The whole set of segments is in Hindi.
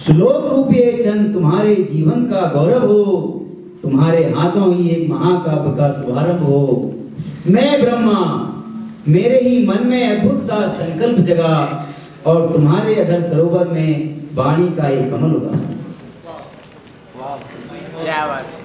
श्लोक रूपी चंद तुम्हारे जीवन का गौरव हो, तुम्हारे हाथों ही एक महाकाव्य का शुभारंभ हो। मैं ब्रह्मा, मेरे ही मन में अद्भुत सा संकल्प जगा और तुम्हारे अधर सरोवर में वाणी का एक कमल उगा। क्या बात है।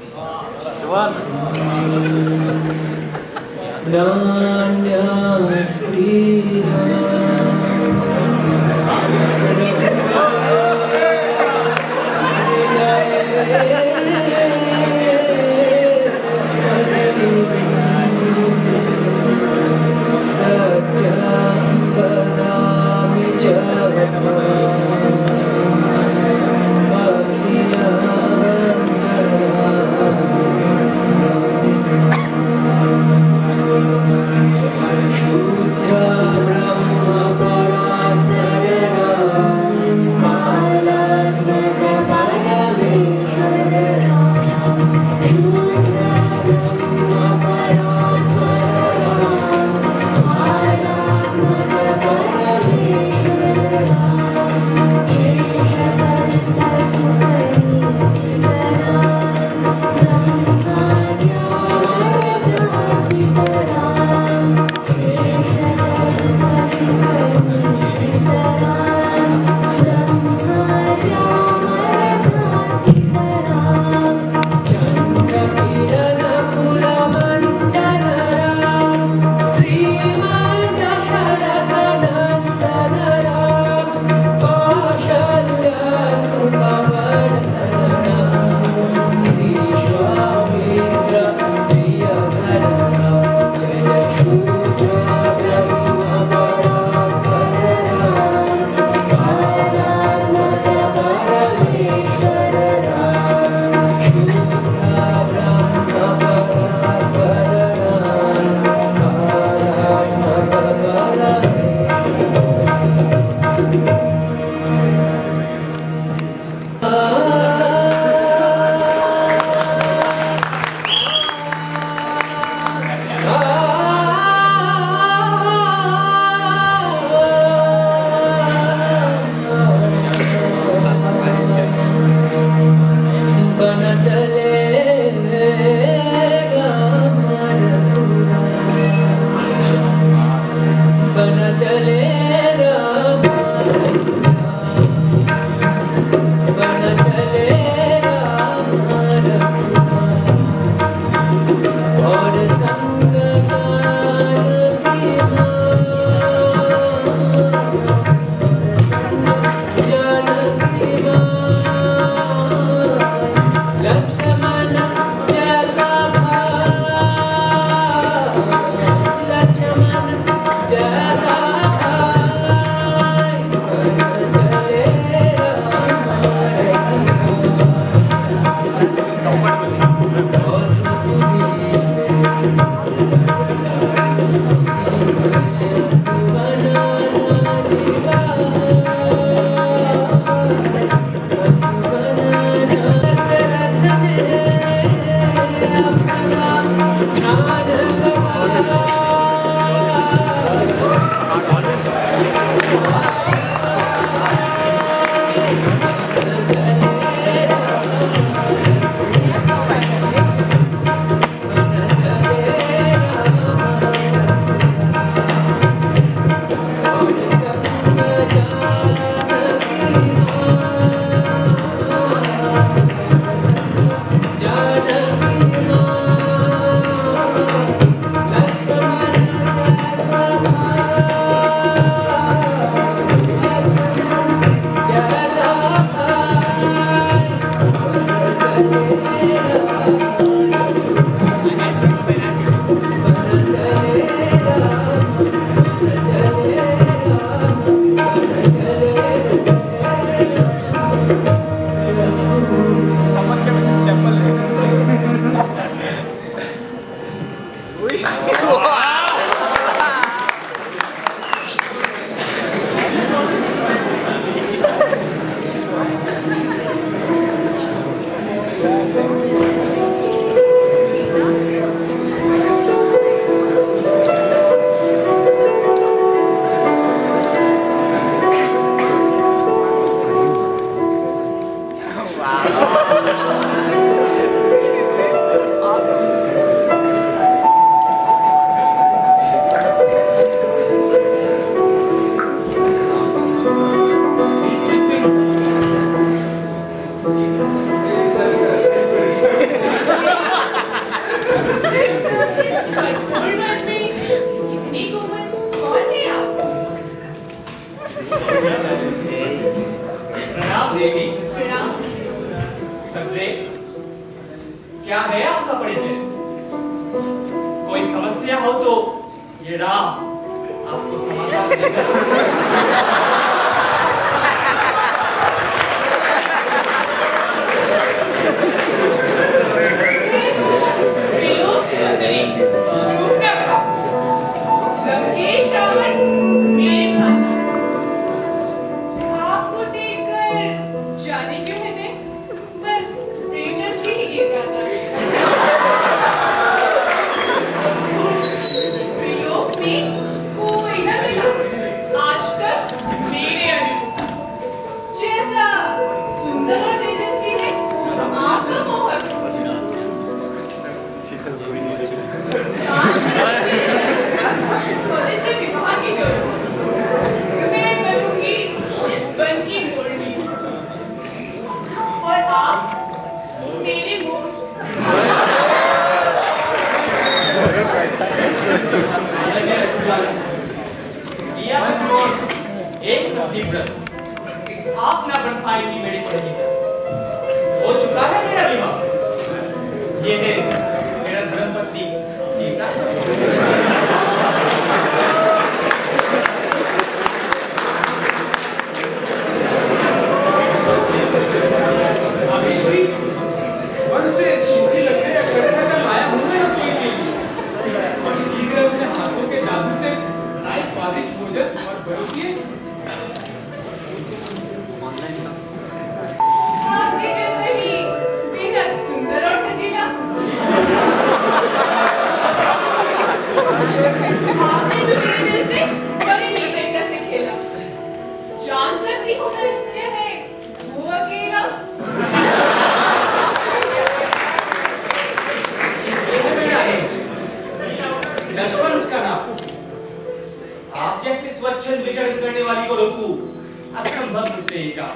क्या है आपका परिचय? कोई समस्या हो तो ये राम आपको समाधान देगा। आप ना बन पाएगी मेरी पढ़ी, हो चुका है मेरा विवाह। ये है मेरा धर्मपत्नी सीता। अभिश्री वन से सूखी लकड़ियां इकट्ठा कर लाया हूं मैं रसोई के लिए, और शीघ्र अपने हाथों के जादू से बनाए स्वादिष्ट भोजन और परोसिए। आपके जैसे ही बेहद सुंदर और सजीला। आपने तो मेरे दिल से बड़ी निर्दयता से खेला। जान सकती हूँ मैं क्या है वो अकेला। ये है मेरा एज, लक्ष्मण उसका नाम। आप जैसे स्वच्छंद विचरण करने वाली को रोकूं असंभव मुझसे ही का।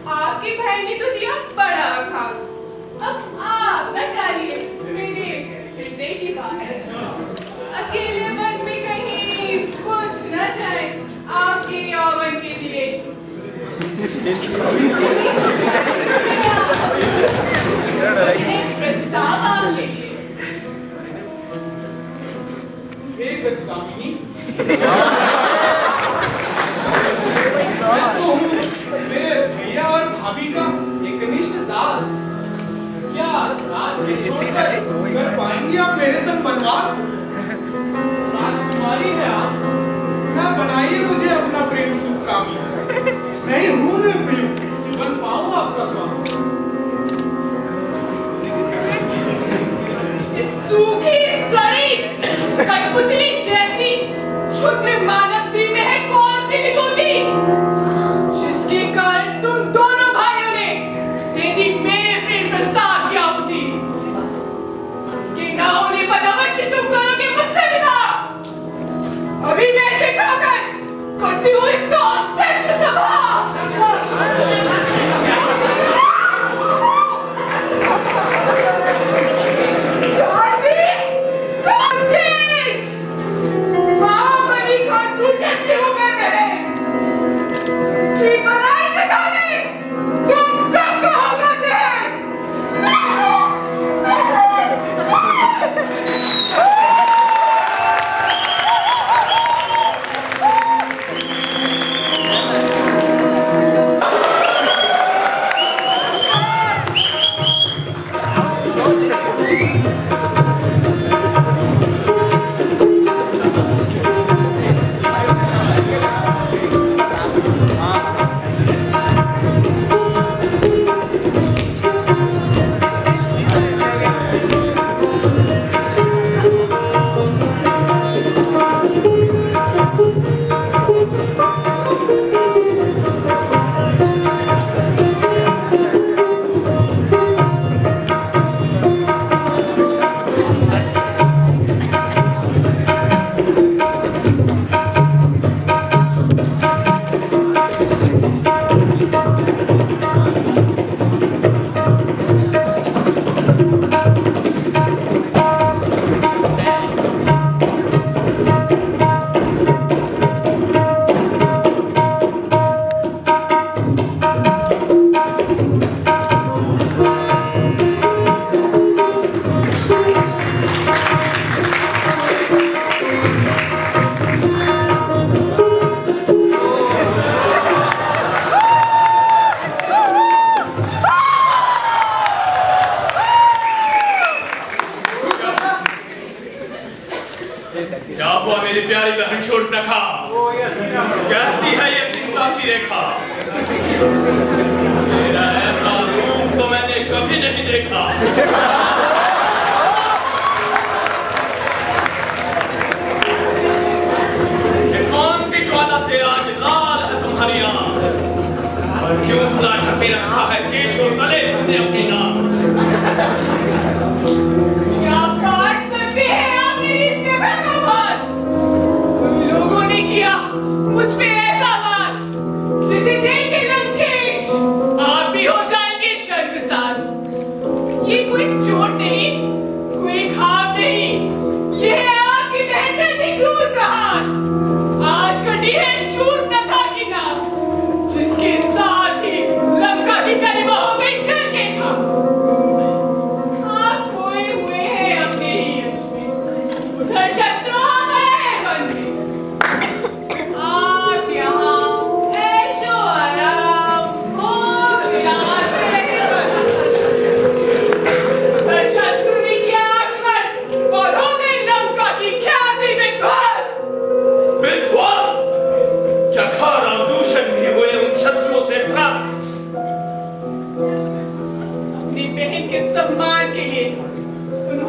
आपकी बहन ने तो दिया बड़ा खा, अब आप न डालिए मेरे हृदय की बात। अकेले मन में कहीं कुछ न जाए आपके यौवन के दिए। प्रस्ताव आपके लिए। एक बचकामिनी मैं तो हूँ मेरे भैया और भाभी का एकनिष्ठ दास। क्या राज से छोड़कर कर पाएंगे आप मेरे संग वनवास? राजकुमारी है आप, ना बनाइए मुझे अपना प्रेम सुख कामी। नहीं हूँ मैं उपयुक्त कि बन पाऊँ आपका स्वामी। सूखी सड़ी कठपुतली जैसी क्षुद्र मानव स्त्री में है कौन सी विभूति जिसके कारण तुम दोनों भाइयों ने दे दी मेरे प्रेम प्रस्ताव की आहुति। उसके न होने पर अवश्य तुम करोगे मुझसे विवाह। अभी मैं सिखाकर करती हूँ इसका अस्तित्व तबाह। क्या हुआ मेरी प्यारी बहन छोड़ रखा? कैसी है ये चिंता की रेखा? तेरा ऐसा रूप तो मैंने कभी नहीं देखा। ये कौन सी ज्वाला से आज लाल है तुम्हारी आंख? और क्यों भला ढके रखा है केश और गले तुमने अपनी नाक? क्या काट सकते हैं आप मेरी सेवा का मान? उन लोगों ने किया मुझ पे ऐसा वार जिसे देख के लंकेश आप भी हो जाएंगे शर्मसार। ये कोई चोट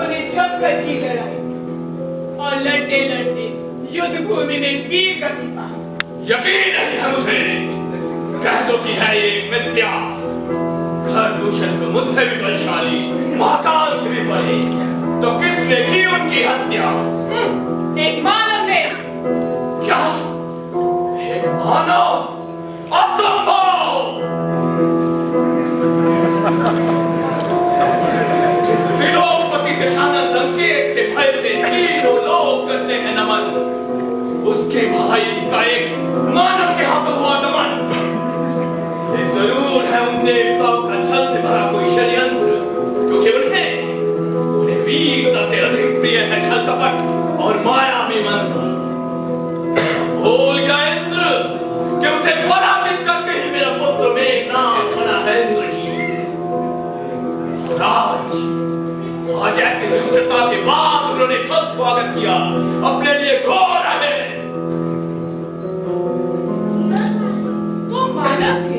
उन्होंने जमकर की लड़ाई और लड़ते लड़ते युद्ध भूमि में वीर गति पाई। यकीन नहीं है मुझे, कह दो कि है ये मिथ्या। घर दूषण को मुझसे भी बलशाली, महाकाल से भी बड़ी, तो किसने की उनकी हत्या? एक मानव ने। क्या? एक मानव? असंभव! जिस विलोपति दशानन लंकेश के भय से तीनों लोग करते हैं नमन, उसके भाई का एक मानव के हाथ हुआ दमन। ये जरूर है उन देवताओं का छल से भरा कोई षड्यंत्र, क्योंकि उन्हें वीरता से अधिक प्रिय है छल कपट और मायावी मंत्र। भूल गया इंद्र कि उसे पराजित करके ही मेरा पुत्र मेघनाद बना है इंद्रजीत। आज ऐसी दुष्टता के बाद उन्होंने खुद स्वागत किया, अपने लिए घोर रहे। वो मानव थे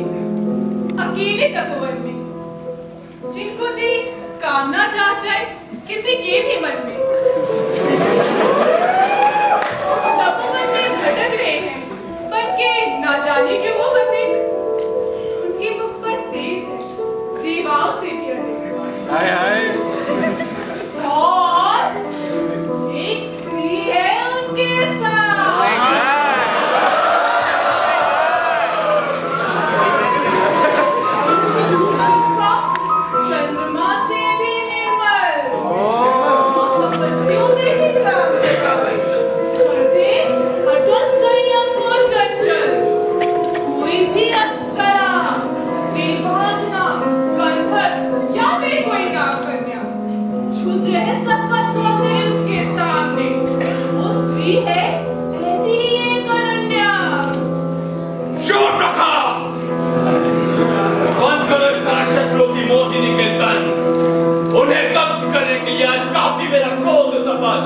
अकेले तपोवन में, जिनको देख कामना जाग जाए किसी के भी मन में। तपोवन में भटक रहे हैं, पर के ना जाने क्यों वो बंधे। उनके मुख पर तेज है, दीवारों से भी अधिक। हाय हाय। और एक स्त्री है उनके साथ। जिसका चंद्रमा से भी निर्मल, तपस्वियों में ही काम जगावे, करते अटल संयम को चंचल। कोई भी अप्सरा, देवांगना, गंधर्व या फिर कोई नागकन्या, क्षुद्र है सबका सौंदर्य उसके सामने। वो स्त्री है ऐसी ही एक अनन्या। चोट रखा! बंद करो इस तरह शत्रुओं की मोहिनी के तन। उन्हें कब्ज करने के लिए आज काफी मेरा क्रोध तपन।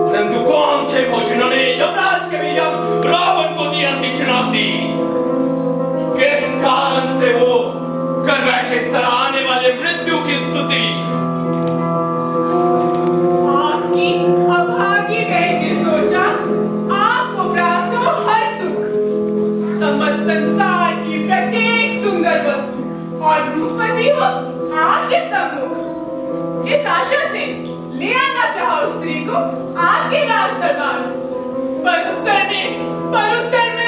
परंतु कौन थे वो जिन्होंने यमराज के भी यम रावण को दी ऐसी चुनौती? किस कारण से वो कर बैठे इस तरह आने वाले मृत्यु की स्तुति? आपकी अभागी बहन ने सोचा आपको प्राप्त हो हर सुख, समस्त संसार की प्रत्येक सुंदर वस्तु और रूपवती हो आपके सम्मुख। इस आशा से ले आना चाहा उस स्त्री को आपके राज दरबार, पर उत्तर में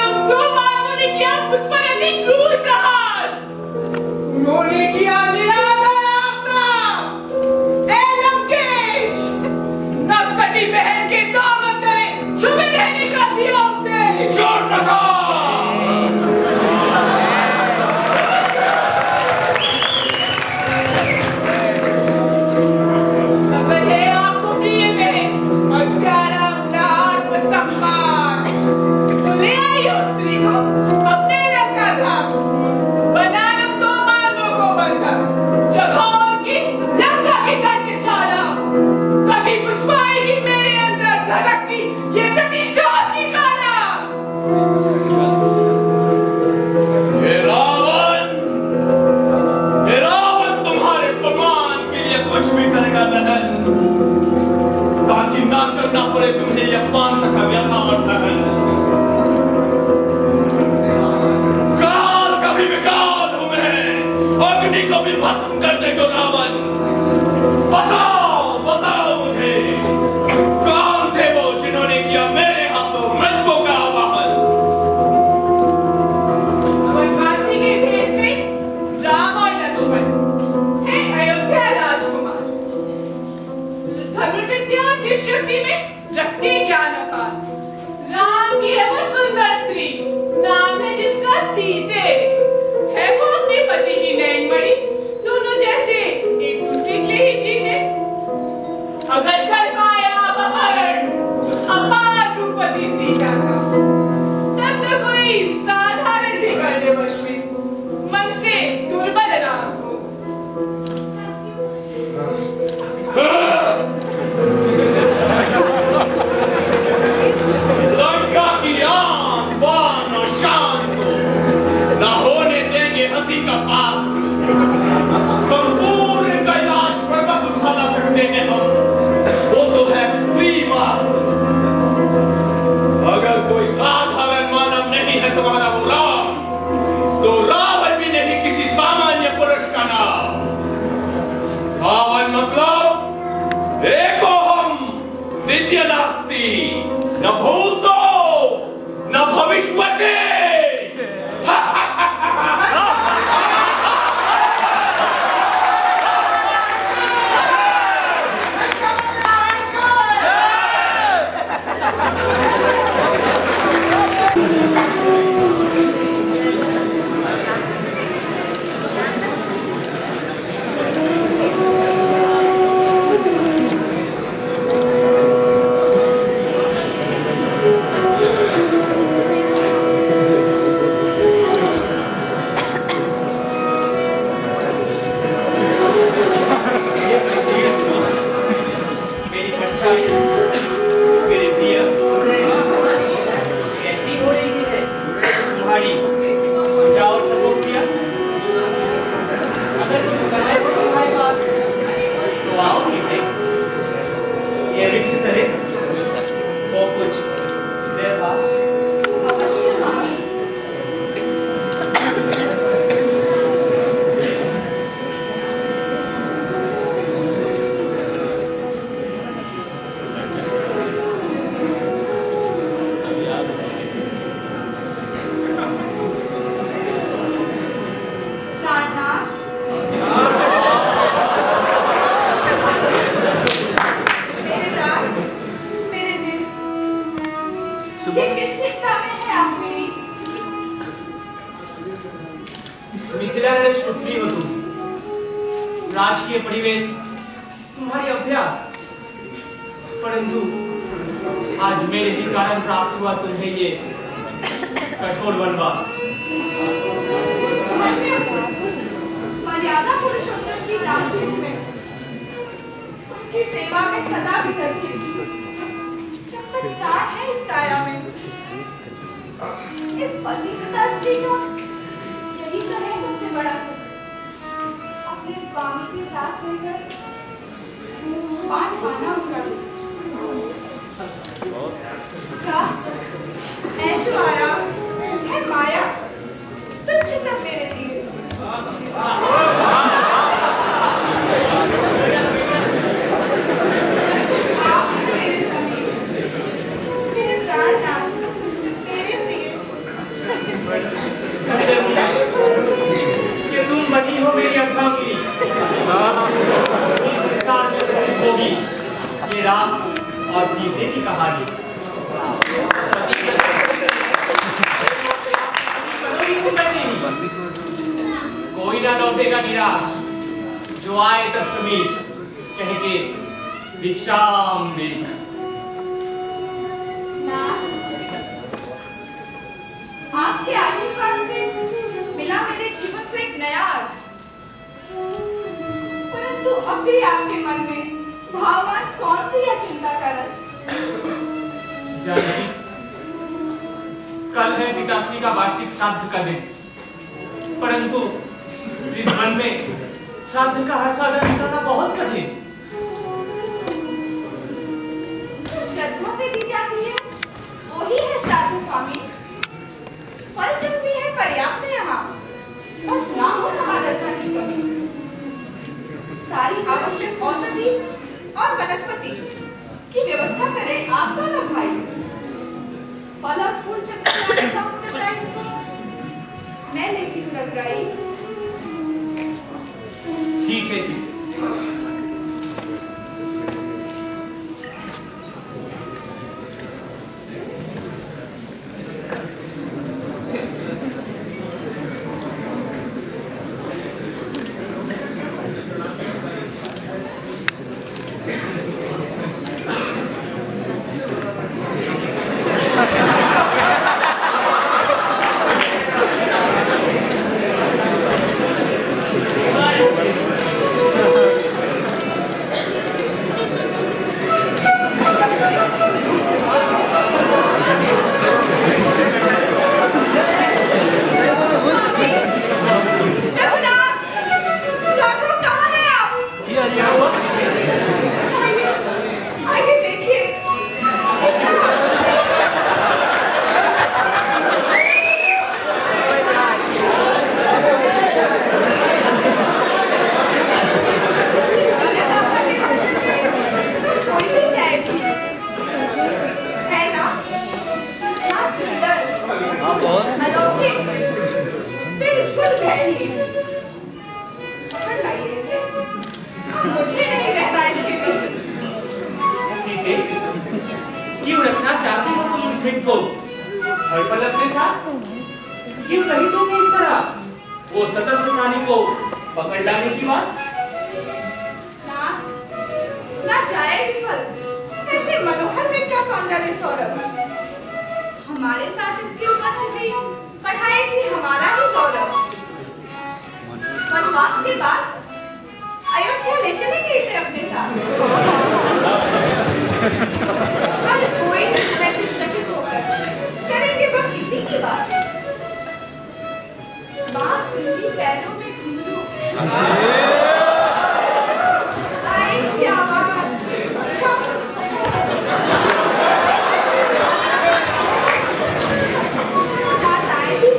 उन दो मानवों ने किया मुझ पर अति क्रूर प्रहार। उन्होंने किया निरादर आपका, ए लंकेश, नवकटी बहन के दामन में छुपे रहने का दिया उपदेश। चोट रखा! अगर है आपको प्रिय बहन और प्यारा अपना आत्मसम्मान, तो ले आइए उस स्त्री को अपने लंका धाम, बना लो दो मानवों को बंधक, जगाओ उनकी लंका की तर्कशाला। कभी कुछ पाएगी मेरे अंदर धड़कती ये प्रतिशोध की ज्वाला। ये रावण तुम्हारे सम्मान के लिए कुछ भी करेगा बहन, ताकि ना करना पड़े तुम्हें ये अपमान का व्यथा और सहन। काल का भी विकाल हूं मैं, अग्नि को भी भस्म कर दे जो रावण। बताओ मुझे, कौन थे वो जिन्होंने किया मेरे हाथों मृत्यु का आवाहन? वनवासी के भेष में राम और लक्ष्मण है अयोध्या राजकुमार, धनुर्विद्या और दिव्यशक्ति में रखते ज्ञान अपार। राम की है वो सुंदर स्त्री, नाम है जिसका सीते। है वो अपने पति की नैनमणि, दोनों जैसे एक दूसरे के लिए ही जीते। एकोहम द्वितीय नास्ति न भूतो न भविष्यति। राजकीय परिवेश तुम्हारी अभ्यास, परंतु आज मेरे ही कारण प्राप्त हुआ तुम्हें ये कठोर वनवास। मर्यादा पुरुषोत्तम की दासी हूं मैं, उनकी सेवा में सदा विसर्जित। जब तक प्राण है इस काया में, एक पतिव्रता स्त्री का यही तो है सबसे बड़ा सुख। अपने स्वामी के साथ रहकर पान पाना उनका क्या सुख, ऐशो आराम है माया, तुच्छ सब मेरे लिए। आप मेरे समीप, मेरे प्राणनाथ, मेरे प्रिय। कि तुम बनी हो मेरी अर्धांगिनी, इस संसार में प्रसिद्ध होगी ये राम और सीते की कहानी। कोई ना लौटेगा निराश, जो आए तब समीर कह के भिक्षाम दे। आपके आशीर्वाद से मिला मेरे जीवन को एक नया अर्थ, परंतु अब भी आपके मन में भाववान कौन सी यह चिंता करत? जानकी, कल है पिताश्री का वार्षिक श्राद्ध का दिन, परंतु इस वन में श्राद्ध का हर साधन जुटाना बहुत कठिन। जो श्रद्धा से दी जाती है वही है श्राद्ध स्वामी। फल जल भी है पर्याप्त यहाँ, बस ना हो समाधरता की कमी। सारी आवश्यक औषधि और वनस्पति की व्यवस्था करें आप दोनों भाई। फल और फूल चक्कर का उत्तरदायित्व मैं लेती हूँ रघुराई। ठीक है जी। क्यों नहीं तुमने इस तरह वो स्वतंत्र प्राणी को पकड़ लाने की बात? ना जाए विफल कैसे मनोहर वृक्ष का सौंदर्य सौरभ। हमारे साथ इसकी उपस्थिति बढ़ाएगी हमारा ही गौरव। वनवास के बाद अयोध्या ले चलेंगे इसे अपने साथ। हर कोई इसमें से चकित होकर करेंगे बस इसी की बात। बात उनकी पैरों में घुंघरू। आए क्या बात। बात आएगी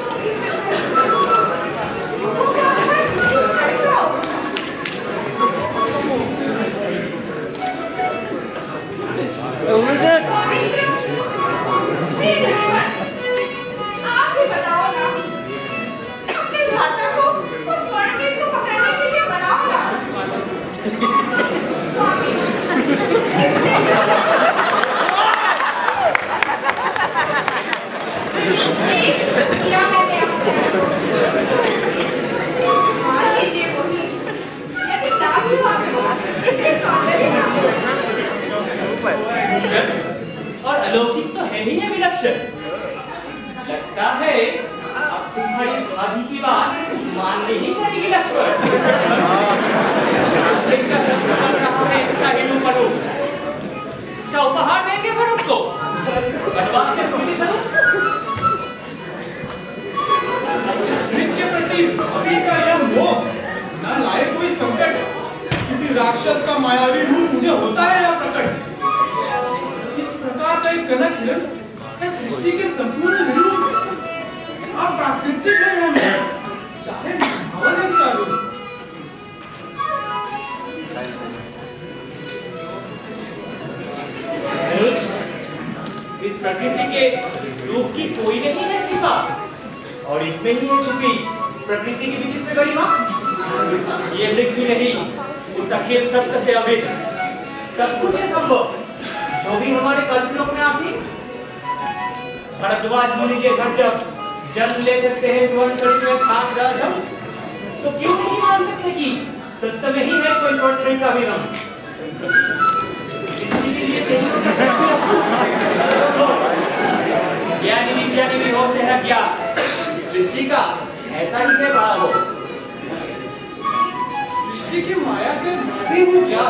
आप ही बताओ ना, अपने भ्राता को उस स्वर्णवृक्ष को पकड़ने के लिए बनाओ ना। स्वामी, किया मैंने आपसे। मान लीजिए वही, यदि ना भी हो आपको इसके सौंदर्य का और अलौकिक तो है ही है विलक्षण। लगता है अब तुम्हारी भाभी की बात माननी ही पड़ेगी लक्ष्मण। इसका शस्त्र बन रहा है इसका हिलू पड़ू। इसका उपहार देंगे भरत को वनवास के सुनी स्वरूप। मृत के प्रति भाभी का यह मोह न लाए कोई संकट। किसी राक्षस का मायावी रूप मुझे होता है या प्रकट। इस प्रकार का एक कनक हिरण है सृष्टि के संपूर्ण विरूप। अब प्राकृतिक है हमें चाहे भवन इसका रूप। इस प्रकृति के रूप की कोई नहीं है सीमा और इसमें ही है छुपी प्रकृति की विचित्र गरिमा। ये मृग भी नहीं उस अखिल सत्य से अभिन्न सब कुछ है संभव जो भी हमारे कल्पलोक में आसीन। भरद्वाज मुनि के घर जब जन्म ले सकते हैं स्वर्ण शरीर में सात राजहंस, तो क्यों नहीं मान सकते कि सत्य में ही है कोई स्वर्ण का भी रंग। इसके लिए ज्ञानी विज्ञानी भी होते हैं क्या सृष्टि का ऐसा ही है भाव। सृष्टि की माया से मैं भी हूँ क्या,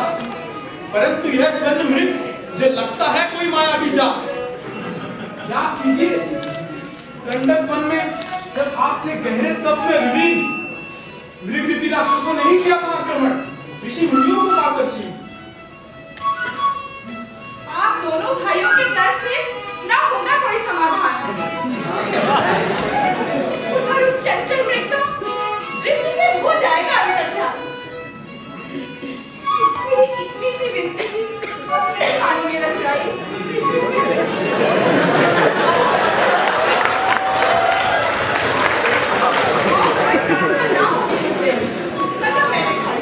परंतु यह स्वर्ण मृग मुझे लगता है कोई माया बीजा। क्या कीजिए गंडक वन में जब आपने गहरे तप में विलीन मृग रूपी राक्षसों ने नहीं किया था आक्रमण, ऋषि मुनियों को पाकर छी। आप दोनों भाइयों के दर्द से ना होगा कोई समाधान। और उस चंचल मृग का दृष्टि से हो जाएगा अंतर्ध्यान। मेरी इतनी सी विनती अपने कान में रख लाई। ना होगी इससे कसम मैंने खाई।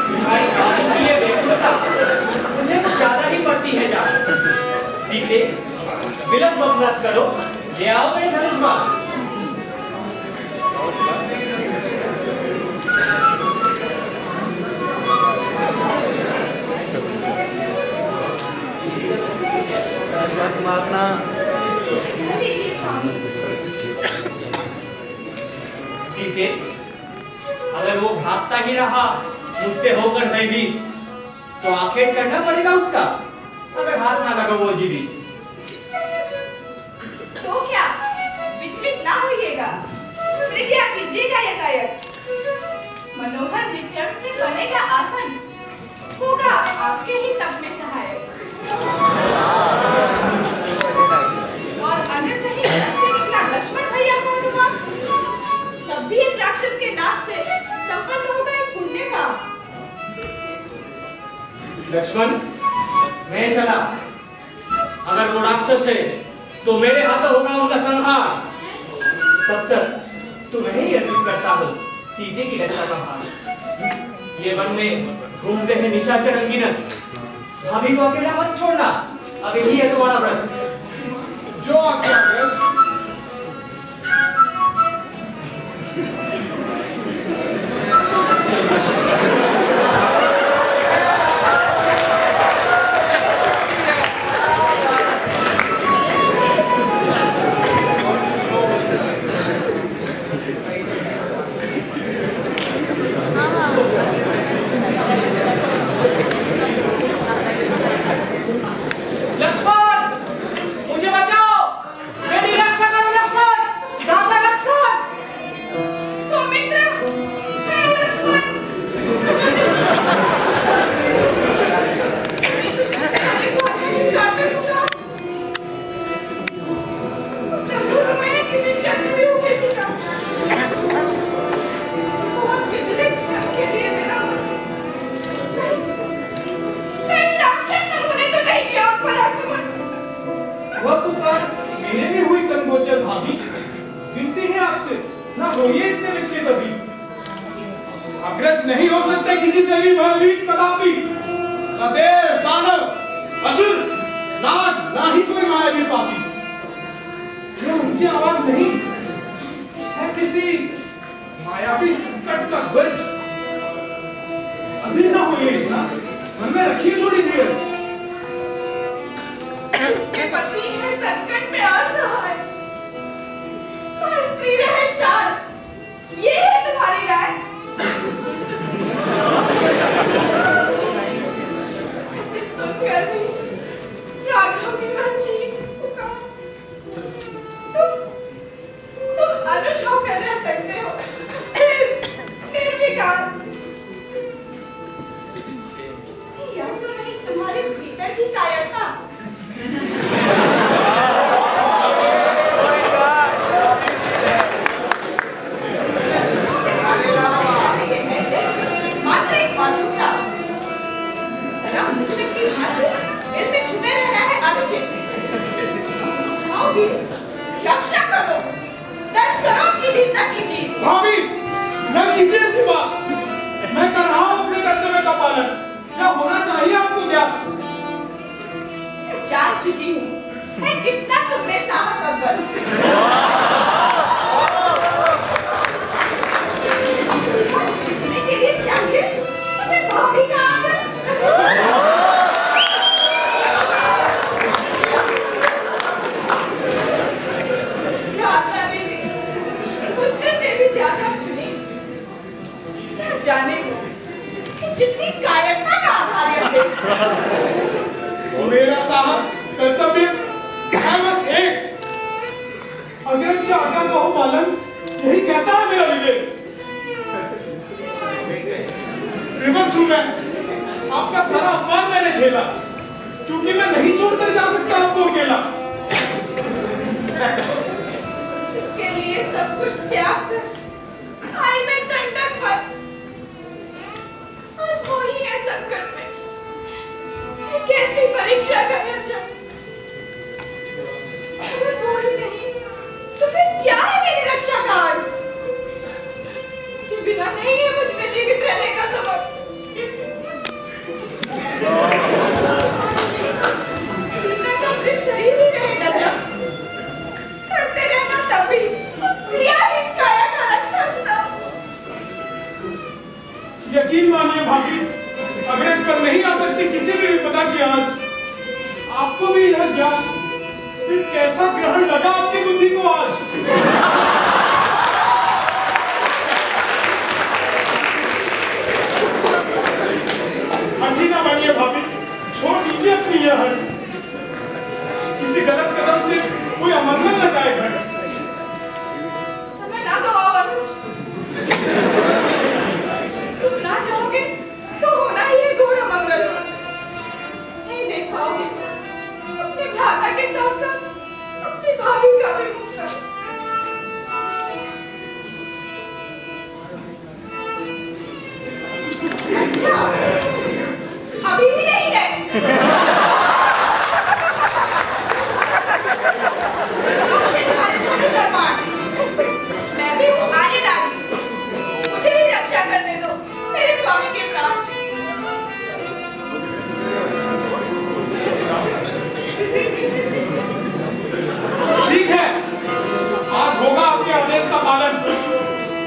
तुम्हारी गाली की ये बेकुलता मुझे कुछ ज्यादा ही पड़ती है जा। सीते विलंब मत करो, ले आओ मेरे धनुष बाण। मारना सीते अगर वो भागता ही रहा मुझसे होकर भयभीत, तो आखेट करना पड़ेगा उसका अगर हाथ ना लगा वो जीवित। तो क्या विचलित ना होइएगा, प्रतिज्ञा कीजिएगा यकायक। मनोहर विचरण से बनेगा आसन, होगा आपके ही तप में सहायक। और अगर कहीं सत्य निकला लक्ष्मण भैया का अनुमान, तब भी एक राक्षस के नाश से संपन्न होगा एक पुण्य का। लक्ष्मण मैं चला, अगर वो राक्षस है तो मेरे हाथों होगा उनका संहार। तब तक तुम्हें ही अर्पित करता हूँ सीते की रक्षा का भार। ये वन में घूमते हैं निशाचर अंगिनत, भाभी को अकेला मत छोड़ना, अब यही है तुम्हारा व्रत। जो आज्ञा नहीं हो सकते किसी से भी भयभीत कदापि। न देव, दानव, असुर, नाग, ना ही कोई मायावी पापी। ये उनकी आवाज नहीं है, किसी मायावी संकट का ध्वज। अधीर न होइए इतना, मन में रखिए थोड़ी देर। पति है संकट में असहाय, और स्त्री रहे शांत, ये है तुम्हारी राय। इसे सुनकर भी राघव की बच्ची पुकार। तुम अनुज होकर रह सकते हो, निर्विकार। यह तो नहीं तुम्हारे भीतर की कायरता। मात्र एक मौजूदता। तरह मुश्किल की भांति दिल में छुपे रहना है अनुचित। जाओगी, रक्षा करो, दर्ज करो अपनी धीरता की जीत। भाभी, न कीजिए ऐसी बात। मैं कर रहा हूं अपने कर्तव्य का पालन। क्या होना चाहिए आपको क्या? जान चुकी हूँ मैं कितना तुमने साहस और बल। जीतने के लिए चाहिए तुम्हें भाभी का आदर। भ्राता ने पुत्र से भी ज्यादा सुनी। जाने को कितनी कायरता का आधार है। मेरा साहस, कर्तव्य है बस एक। अग्रज की आज्ञा का हो पालन, यही कहता है मेरा विवेक। विवश हूं मैं, आपका सारा अपमान मैंने झेला, क्योंकि मैं नहीं छोड़कर जा सकता आपको अकेला। इसके लिए सब कुछ त्याग कर आई मैं दंडक पर। आज वो ही है संकट में, कैसी परीक्षा करना चाहिए। अगर वो ही नहीं तो फिर क्या है मेरी रक्षा का अर्थ? कि बिना नहीं है मुझ में जीवित रहने का सबक। सीता का वृत्त शरीर ही रहे डरजक, करते रहना तभी उस प्रियाहीन काया का रक्षा सुनाओ। यकीन मानिए भाभी, अग्रज पर नहीं आ सकती किसी भी विपदा की आंच। आपको भी यह ज्ञान, फिर कैसा ग्रहण लगा आपकी बुद्धि को आज? हठी ना बनिए भाभी, छोड़ दीजिए अपनी यह हट। किसी गलत कदम से कोई अमंगल न जाए घर। समय ना गवाओ अनुज। तुम ना चाहोगे तो होना ही है घोर अमंगल। नहीं देख पाओगे अपने भ्राता के साथ साथ अपनी भाभी का भी मुक्त। अच्छा, अभी भी नहीं गए। मुझे तुम्हारे धनुष और बाण, मैं भी हूँ आर्य नारी। मुझे ही रक्षा करने दो मेरे स्वामी के प्राण। ठीक है, आज होगा आपके आदेश का पालन,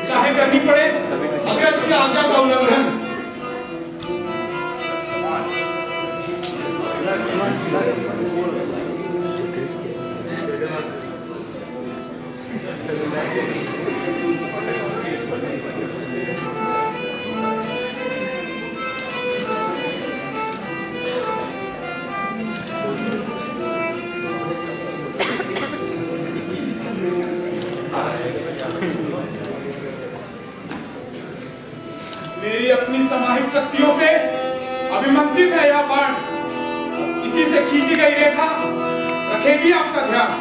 चाहे करनी पड़े अग्रज की आज्ञा का उल्लंघन। मेरी अपनी समाहित शक्तियों से अभिमंत्रित है यह बाण। इसी से खींची गई रेखा रखेगी आपका ध्यान।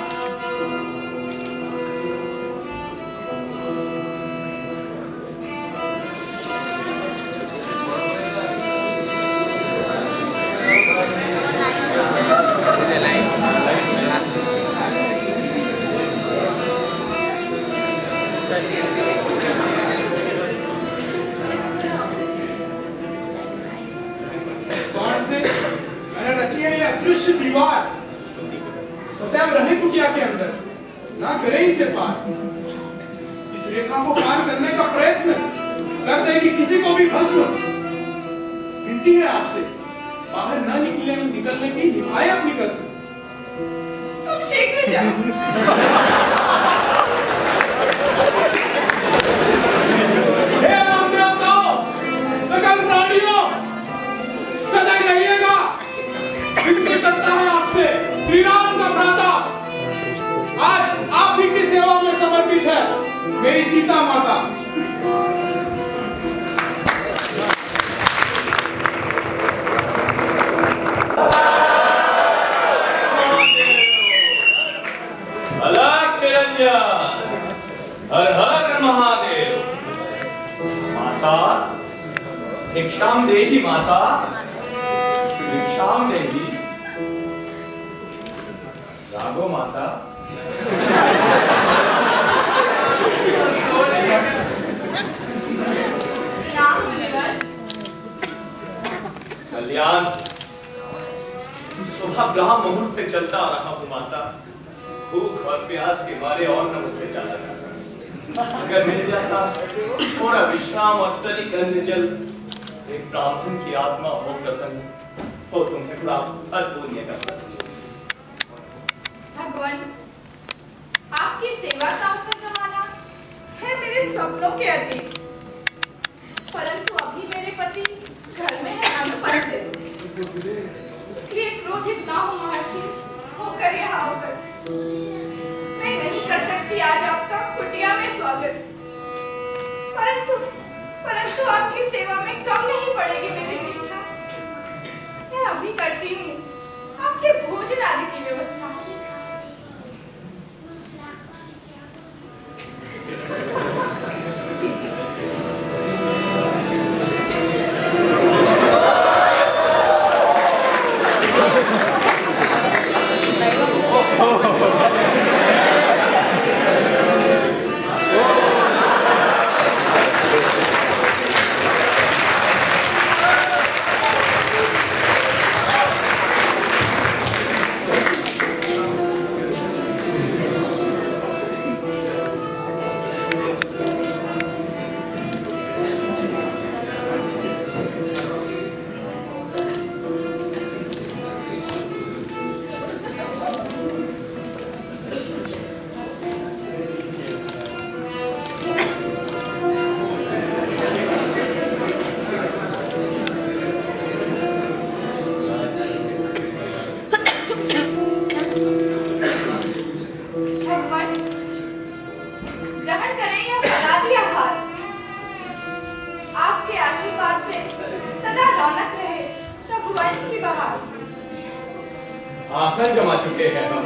अदृश्य दीवार सदैव रहे कुटिया के अंदर, ना करे इसे पार। इस रेखा को पार करने का प्रयत्न कर देगी किसी को भी भस्म। विनती है आपसे, बाहर न निकलने की निभाए अपनी कसम। तुम शीघ्र जाओ। हे राम देवताओं, सकल प्राणियों, सजग रहिएगा। विनती करता है आपसे श्री राम का भ्राता, आज आप ही की सेवा में समर्पित है मेरी सीता माता। अलग निरंजन, हर हर महादेव। माता भिक्षाम देहि, माता भिक्षाम देहि। जागो माता। राम मुनिवर, कल्याण, सुबह ब्राह्म मुहूर्त से चलता आ रहा हूँ माता। भूख और प्यास के मारे और न मुझसे चला जाता। अगर मिल जाता थोड़ा विश्राम और तनिक अन्न जल, एक ब्राह्मण की आत्मा हो प्रसन्न, हो तुम्हें प्राप्त अद्भुत करता। भगवान, आपकी सेवा का अवसर कमाना है मेरे स्वप्नों के अतीत, परंतु अभी मेरे पति घर में है अनुपस्थित, इसलिए क्रोधित ना हो महर्षि, होकर यहाँ होकर मैं नहीं कर सकती आज आपका कुटिया में स्वागत, परंतु आपकी सेवा में कम नहीं पड़ेगी मेरी निष्ठा। मैं अभी करती हूँ आपके भोजन आदि की व्यवस्था। आसन जमा चुके हैं हम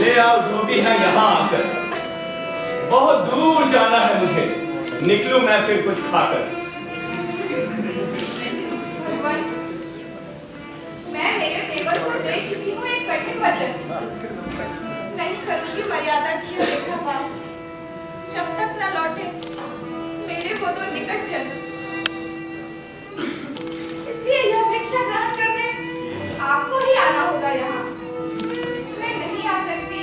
ले आओ जो भी है यहाँ आकर। बहुत दूर जाना है मुझे, निकलूं मैं फिर कुछ खाकर। मैं मेरे देवर को दे चुकी हूँ एक कठिन वचन, नहीं करूंगी मर्यादा की रेखा पार, जब तक न लौटे मेरे वो दो निकट जन। इसलिए यह भिक्षा ग्रहण करने आपको ही आना होगा यहाँ। मैं नहीं आ सकती,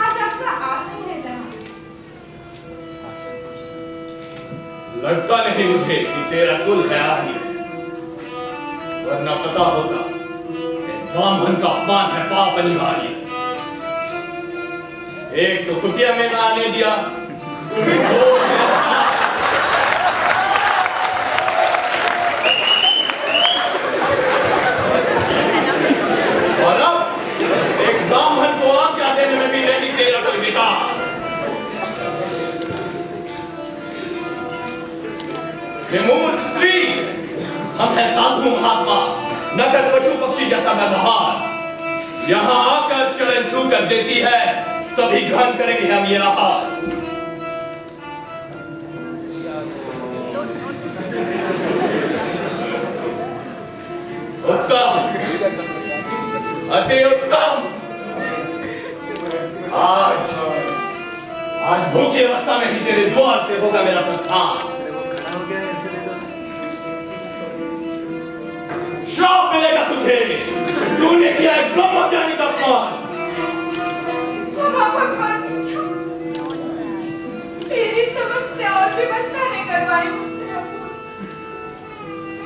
आज आपका आसन है जहाँ। लगता नहीं मुझे कि तेरा कुल है आही, वरना पता होता ब्राह्मण का अपमान है पाप अनिवार्य। एक तो कुटिया में ना आने दिया, और अब एक ब्राह्मण को आज्ञा देने में भी नहीं तेरा कोई विकार। मूर्ख स्त्री, हम है साधु महात्मा, न कर पशु पक्षी जैसा व्यवहार। यहाँ आकर चरण छू कर देती है, तभी ग्रहण करेंगे हम ये आहार। उत्तम, अति उत्तम। आज भूखी अवस्था में ही तेरे द्वार से होगा मेरा प्रस्थान। श्राप मिलेगा तुझे। समझे, तूने किया एक ब्रह्मज्ञानी का अपमान। क्षमा भगवान, मेरी समस्या और भी बचना नहीं करवाई मुझसे।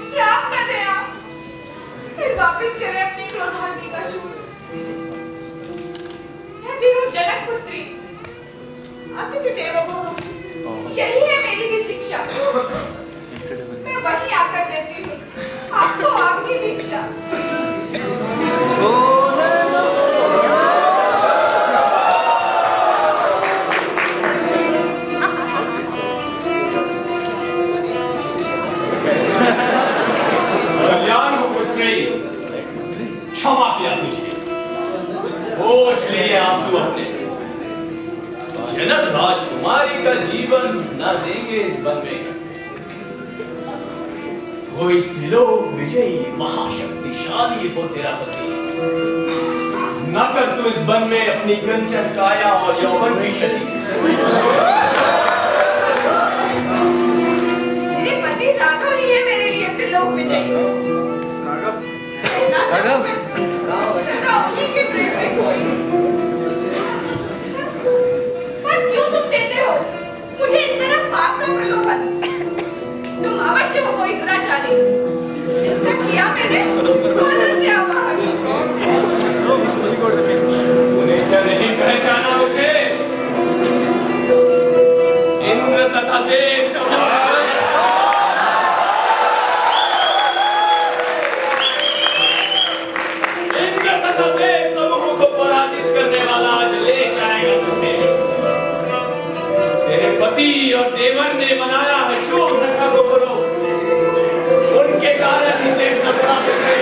श्राप न देना, फिर वापिस करे अपनी क्रोधाग्नि का शूल। मैं भी हूँ जनक पुत्री, अतिथि देवो भव, यही है मेरी भी शिक्षा। मैं वहीं आकर देती हूँ आपको आपकी भिक्षा। क्षमा किया तुझे, पोंछ लिए आंसू अपने। जनक राजकुमारी का जीवन न देंगे इस वन में। कोई त्रिलोक विजयी महाशक्तिशाली हो तेरा पति। न कर तू इस वन में अपनी कंचन काया और यौवन की क्षति। मेरे पति राघव ही है मेरे लिए त्रिलोक विजयी। सदा उन्हीं के प्रेम में खोई। पर क्यों तुम देते हो मुझे इस तरह पाप का प्रलोभन? तुम अवश्य हो कोई दुराचारी, जिसका किया मैंने आदर से आवाहन। उन्हें क्या नहीं पहचाना मुझे? इंद्र तथा देव समान पराजित करने वाला आज ले जाएगा तुझे। तेरे पति और देवर ने बनाया है शोभ रखा को करो, उनके कारण ही देखना पड़ा तुझे।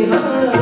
Thank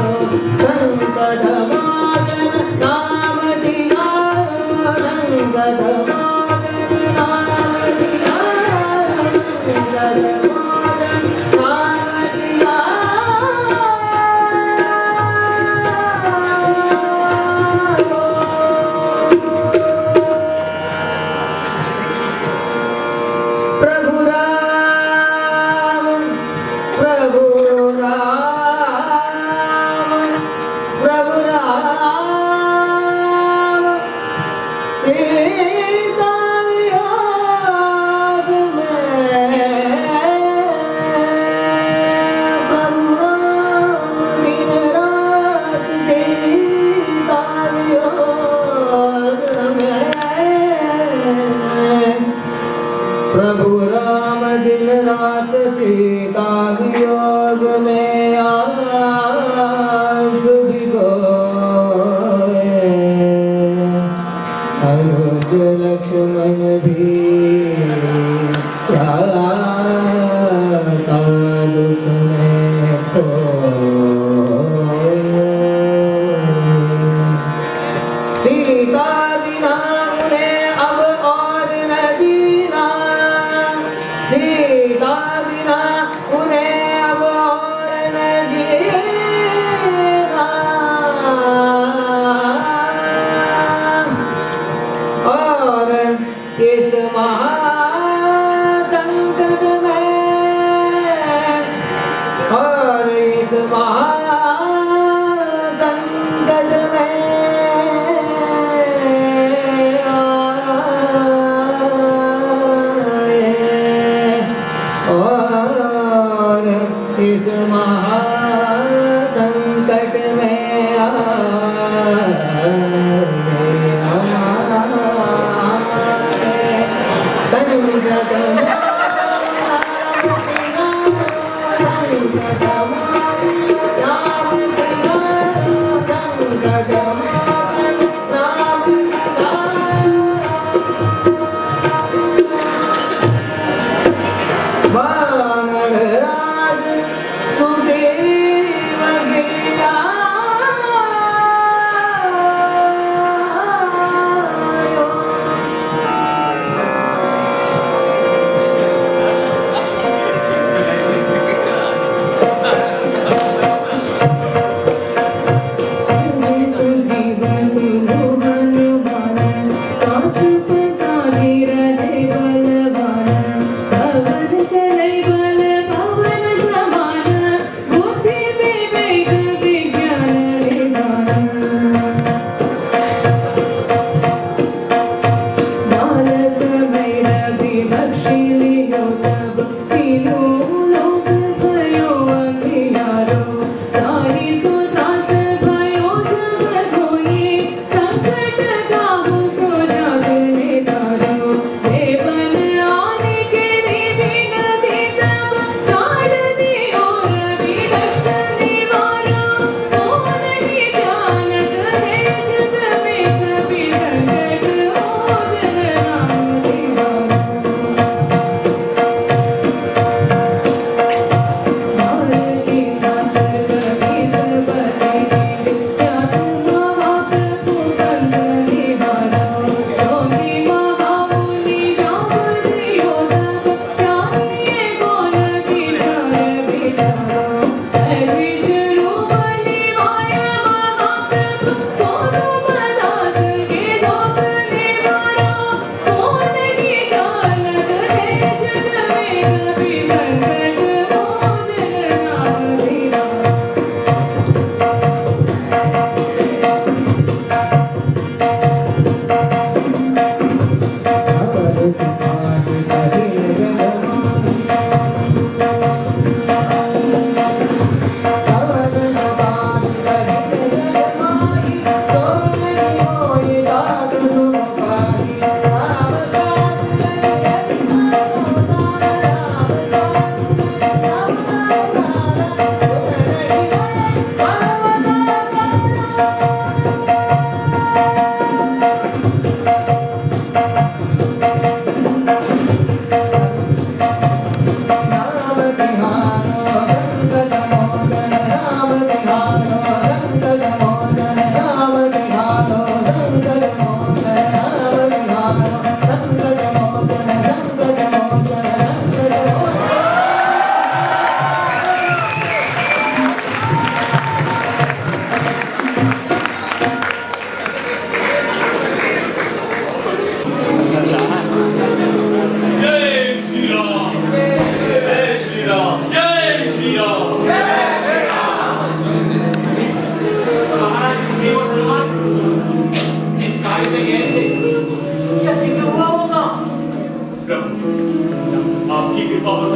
you.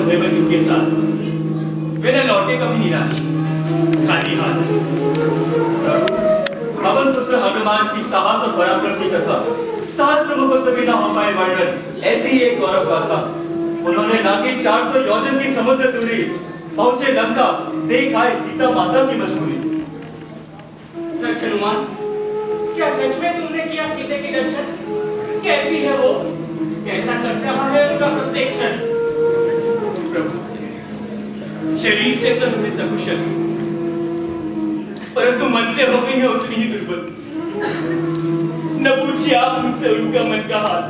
सोने में उनके साथ वे न लौटे कभी निराश खाली हाथ। पवन पुत्र हनुमान की साहस और पराक्रम की कथा शास्त्र मुखों से भी न हो पाए वर्णन, ऐसी ही एक गौरव गाथा। उन्होंने नागी 400 योजन की समुद्र दूरी पहुंचे लंका, देख आए सीता माता की मजबूरी। सच हनुमान, क्या सच में तुमने किया सीता के दर्शन? कैसी है वो? कैसा कर रहा है उनका प्रत्येक क्षण? प्रभु, शरीर से तो हमें सकुशल, परंतु मन से हो गई है उतनी ही दुर्बल। न पूछिए आप मुझसे उनका मन का हाल,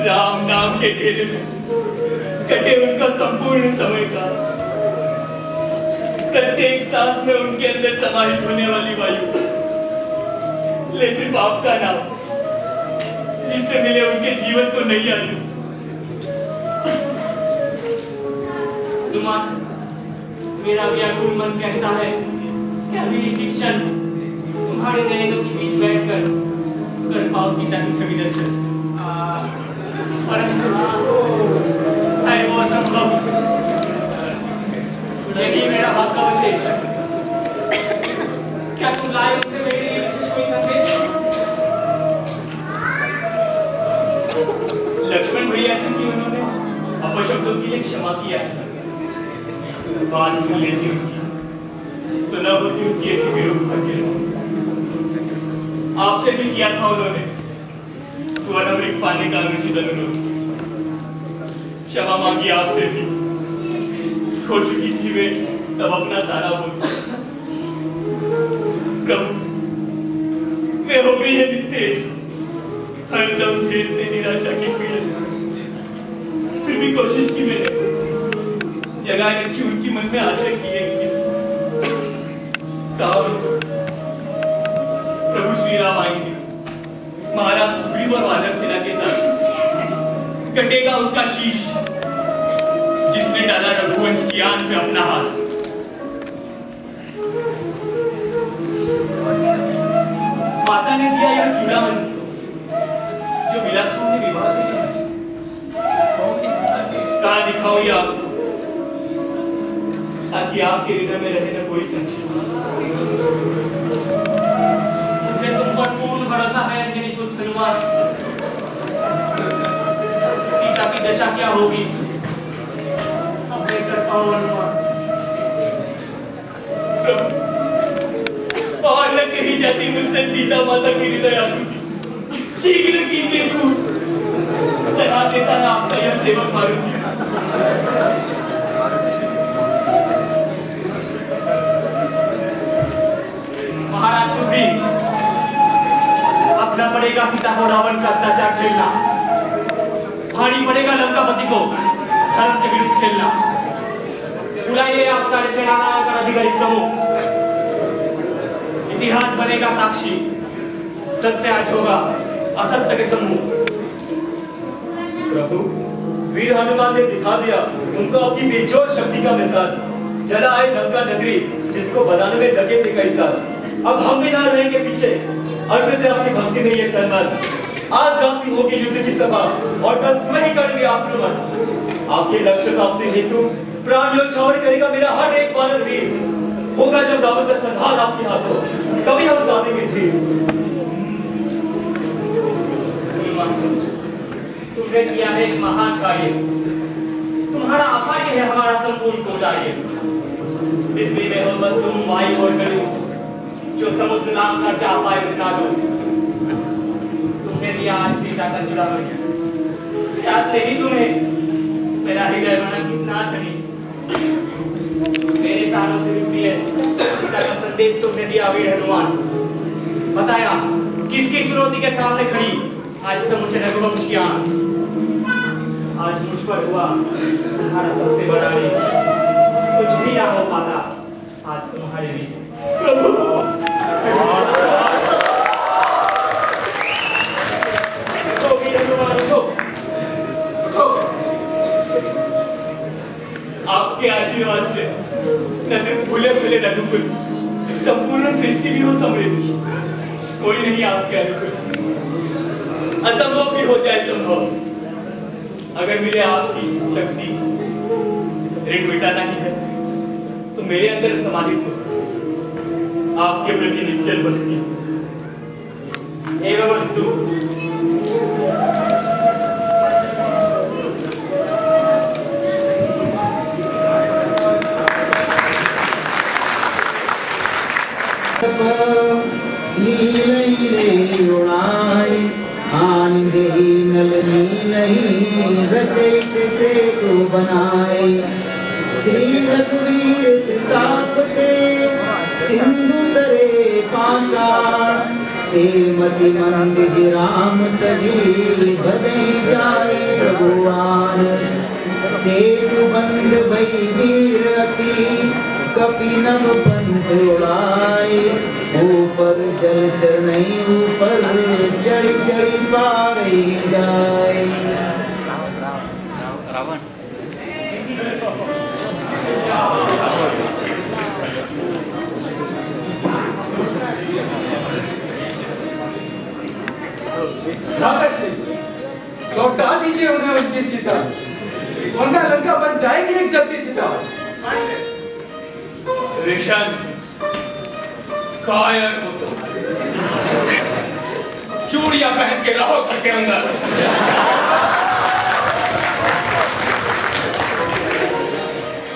राम नाम के घेरे में कटे उनका संपूर्ण समय का। प्रत्येक सांस में उनके अंदर समाहित होने वाली वायु, ले सिर्फ आपका नाम, जिससे मिले उनके जीवन को नई आयु। हनुमान, मेरा व्याकुल मन कहता है कि अभी इसी क्षण तुम्हारे नयनों के बीच बैठकर कर पाओ सीता की छवि दर्शन। परंतु है वो असंभव, यही मेरा भाग्यावशेष। क्या तुम लाए उनसे मेरे लिए विशेष कोई संदेश? लक्ष्मण भैया से की उन्होंने अपशब्दों के लिए क्षमा किया। बात सुन लेती उनकी तो न होती उनकी ऐसी विरोध भाग्य। आपसे भी किया था उन्होंने सुवर्णमृग पाने का अनुचित अनुरोध, क्षमा मांगी आपसे भी। खो चुकी थी वे तब अपना सारा बोल। प्रभु, वे हो गई है निस्तेज, हरदम झेलते निराशा की पीड़ा। फिर भी कोशिश की मैंने, जगाए रखी उनकी मन में आशा की है। प्रभु श्री राम आएंगे, महाराज सुग्रीव और वानर सेना के साथ। कटेगा उसका शीश जिसने डाला रघुवंश की आन पे अपना हाथ। माता ने दिया यह चूड़ामणि जो मिला था उन्हें विवाह के समय। कहाँ दिखाऊं ये आपको ताकि आपके हृदय में रहे न कोई संशय। मुझे तुम पर पूर्ण भरोसा है अंजनी सुत हनुमान। सीता की दशा क्या होगी अब मैं कर पाऊं हनुमान। प्रभु, और न कहीं जाती मुझसे सीता माता की हृदय आकुति। शीघ्र कीजिए कुछ, सलाह देता ना आपका यह सेवक मारुति। महाराज सुग्रीव, अपना पड़ेगा सीता को रावण का अत्याचार झेलना, भारी पड़ेगा लंकापति को धर्म के विरुद्ध खेलना। बुलाइए आप सारे सेनानायक और अधिकारी प्रमुख, इतिहास बनेगा साक्षी, सत्य आज होगा असत्य के सम्मुख। प्रभु, वीर हनुमान ने दिखा दिया उनको अपनी बेजोड़ शक्ति का मिसाल। जला आए लंका नगरी जिसको बनाने में लगे थे कई साल। अब हम भी ना रहेंगे पीछे, अर्पित है आपकी भक्ति में ये तन मन। आज रात ही होगी युद्ध की सभा और कल सुबह ही करेंगे आक्रमण। आपके लक्ष्य प्राप्ति हेतु प्राण न्योछावर करेगा मेरा हर एक वानर वीर। होगा जब रावण का संहार आपके हाथों, तभी हम साधेंगे धीर। तुमने किया है एक महान कार्य, तुम्हारा आभारी है हमारा संपूर्ण कोडार्य। पृथ्वी में हो बस तुम वायु और गरु, जो समुद्र नाम कर जा पाए उतना दो। तुमने दिया आज सीता का चूड़ामणि, याद थे ही तुम्हें मेरा हृदय मन कितना धनी। मेरे प्राणों से भी प्रिय सीता का संदेश तुमने दिया वीर हनुमान। बताया किसकी चुनौती के सामने खड़ी आज समुचे रघुवंश की आन। आज मुझ पर हुआ तुम्हारा सबसे बड़ा ऋण, कुछ भी ना हो पाता आज तुम्हारे लिए। आपके आशीर्वाद से न सिर्फ भूले भूले रघुकुल, संपूर्ण सृष्टि भी हो समृद्ध। कोई नहीं आपके अनुकूल, असंभव भी हो जाए संभव। अगर मिले आपकी शक्ति ऋण मिटाना ही है तो मेरे अंदर समाहित हो, आपके प्रति निश्चल भक्ति एवं वस्तु लीले उड़ाए आनंदे नल नीलही रचैत से तो बनाए श्री रघुवीर सापते सिंधु तरे पाषाण हे मति मंदिर राम तजी बदे जाए भगवान सेतु बंद भई वीर अति कपि नभ पंथ उड़ाए ऊपर जल चरई ऊपर चढ़ चढ़ पार जाए। लौटा दीजिए उन्हें उनकी सीता, वरना लंका बन जाएगी एक जल्दी चिता। विशन कायर हो तुम, चूड़ियां पहन के रहो घर के अंदर।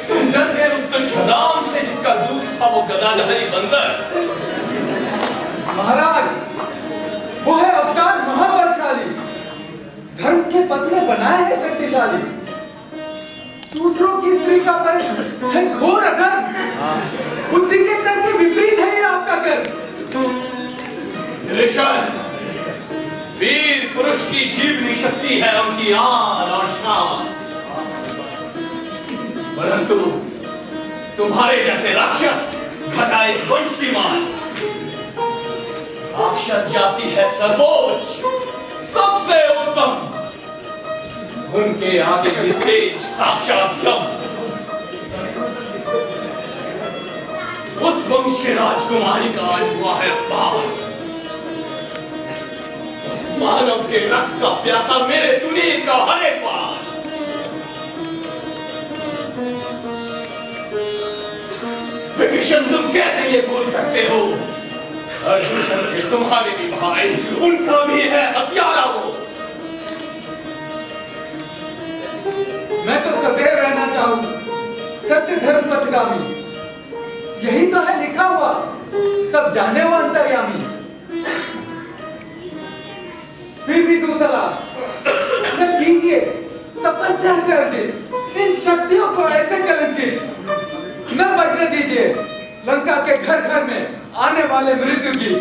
तुम डर गए उस छदाम से जिसका दूध था वो गदाधारी बंदर। महाराज वो है अवतार महाबलशाली, धर्म के पथ में बनाए है शक्तिशाली। दूसरों की स्त्री का पर है घोर अधर्म, बुद्धि के तर्क के विपरीत है ये आपका कर्म। वीर पुरुष की जीवनी शक्ति है उनकी आन और शान, परंतु तुम्हारे जैसे राक्षस घटाए वंश की मान। राक्षस जाति है सर्वोच्च, सबसे उत्तम, उनके आगे की तेज साक्षात यम। उस वंश के राजकुमारी का आज हुआ है अपमान। मानव के रक्त का प्यासा मेरे तुनीर का हर एक बार। विभीषण तुम कैसे ये बोल सकते हो? विभीषण के तुम्हारे भी भाई, उनका भी है हत्यारा वो। मैं तो सदैव रहना चाहूं सत्य धर्म पथगामी, यही तो है लिखा हुआ, सब जाने वो अंतर्यामी। फिर भी दूसरा न कीजिए तपस्या से अर्जित इन शक्तियों को ऐसे कलंकित न बचने दीजिए लंका के घर घर में आने वाले मृत्यु की।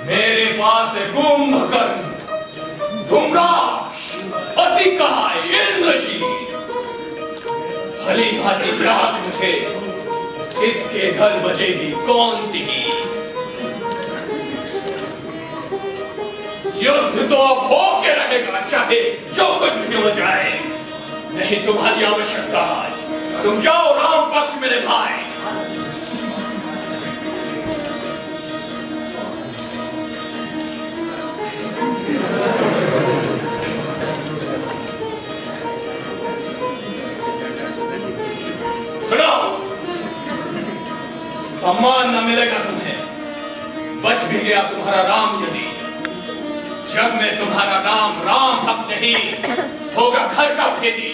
मेरे पास है कुंभकर्ण, धूम्राक्ष, अतिकाय, इंद्रजीत। भली भांति ग्राहक मुझे किसके घर बजेगी कौन सी गीत। युद्ध तो अब होके रहेगा, चाहे जो कुछ भी हो जाए। नहीं तुम्हारी आवश्यकता आज, तुम जाओ राम पक्ष मेरे भाई। सुनो, सम्मान न मिलेगा तुम्हें, बच भी गया तुम्हारा राम यदि। जब मैं तुम्हारा नाम राम भक्त नहीं होगा घर का भेदी।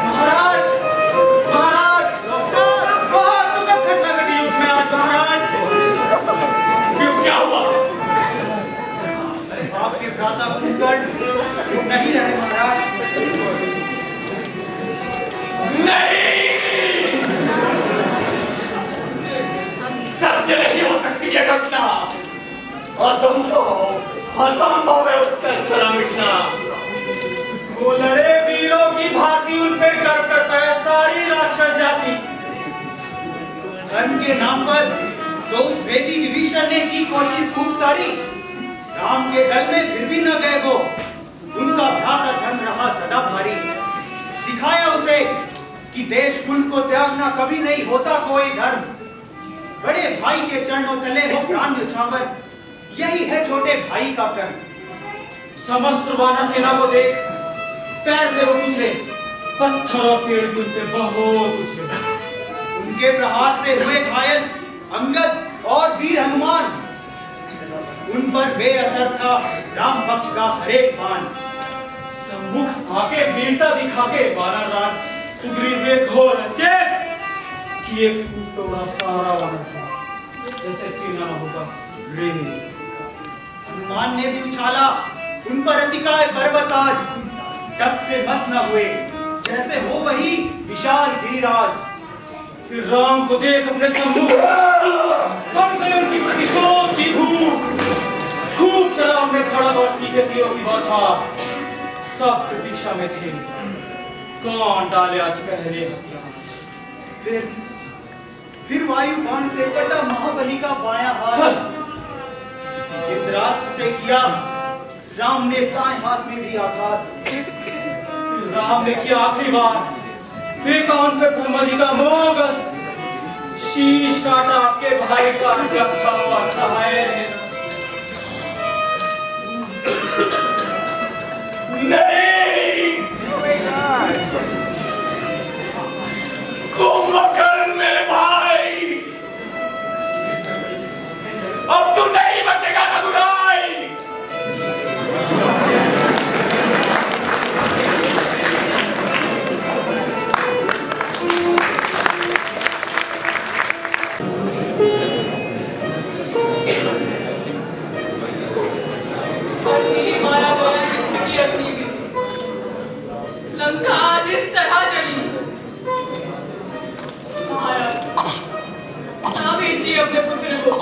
महाराज, महाराज, बहुत दुखद घटना घटी युद्ध में आज महाराज। क्यों, क्या हुआ? आपके भ्राता कुंभकर्ण नहीं रहे महाराज। नहीं, सत्य नहीं हो सकती यह घटना। असंभव, असंभव है उसका इस तरह मिटना। वो लड़े वीरों की भांति उन पे गर्व करता है सारी राक्षस जाति। धर्म के नाम पर तो उस भेदी विभीषण ने की कोशिश खूब सारी, राम के दल में फिर भी न गए वो। उनका भ्राता धर्म रहा सदा भारी। सिखाया उसे कि देश कुल को त्यागना कभी नहीं होता कोई धर्म। बड़े भाई के चरणों तले हो प्राण न्यौछावर, यही है छोटे भाई का कर्म। समस्त वानर सेना को देख, पैर से वो कुचले, पत्थर और पेड़ के उनपे बहुत कुचले। उनके प्रहार से हुए घायल अंगद और वीर हनुमान, उन पर बेअसर था राम पक्ष का हरेक बाण। सम्मुख आके वीरता दिखा के वानर राज सुग्रीव ने घोर रचे कि एक फूट टोड़ा सारा वानर था, जैसे सीना न होगा रेत। हनुमान ने भी उछाला, उन पर अतिकाय पर्वताज, दस से मस न हुए, जैसे हो वही विशाल गिरिराज। फिर राम को देख अपने सम्मुख बन गई उनकी प्रतिशोध की भूख। खूब चराव में खड़ा बढ़ती के तीरों की बौछार, सब प्रतीक्षा में थे कौन डाले आज पहले हथियार। फिर वायुबाण से कटा महाबली का बायां हाथ, इंद्रास्त्र से किया राम ने दाएं हाथ में भी आघात। फिर राम ने किया आखिरी बार, फेंका उन पे ब्रह्मा जी का मोगस, शीश काटा आपके भाई का जब था वो असहाय। नहीं, कुंभकर्ण मेरे भाई, अब तू नहीं बचेगा रघुराई। लंका आज इस तरह चली। ना भेजिए अपने पुत्र को,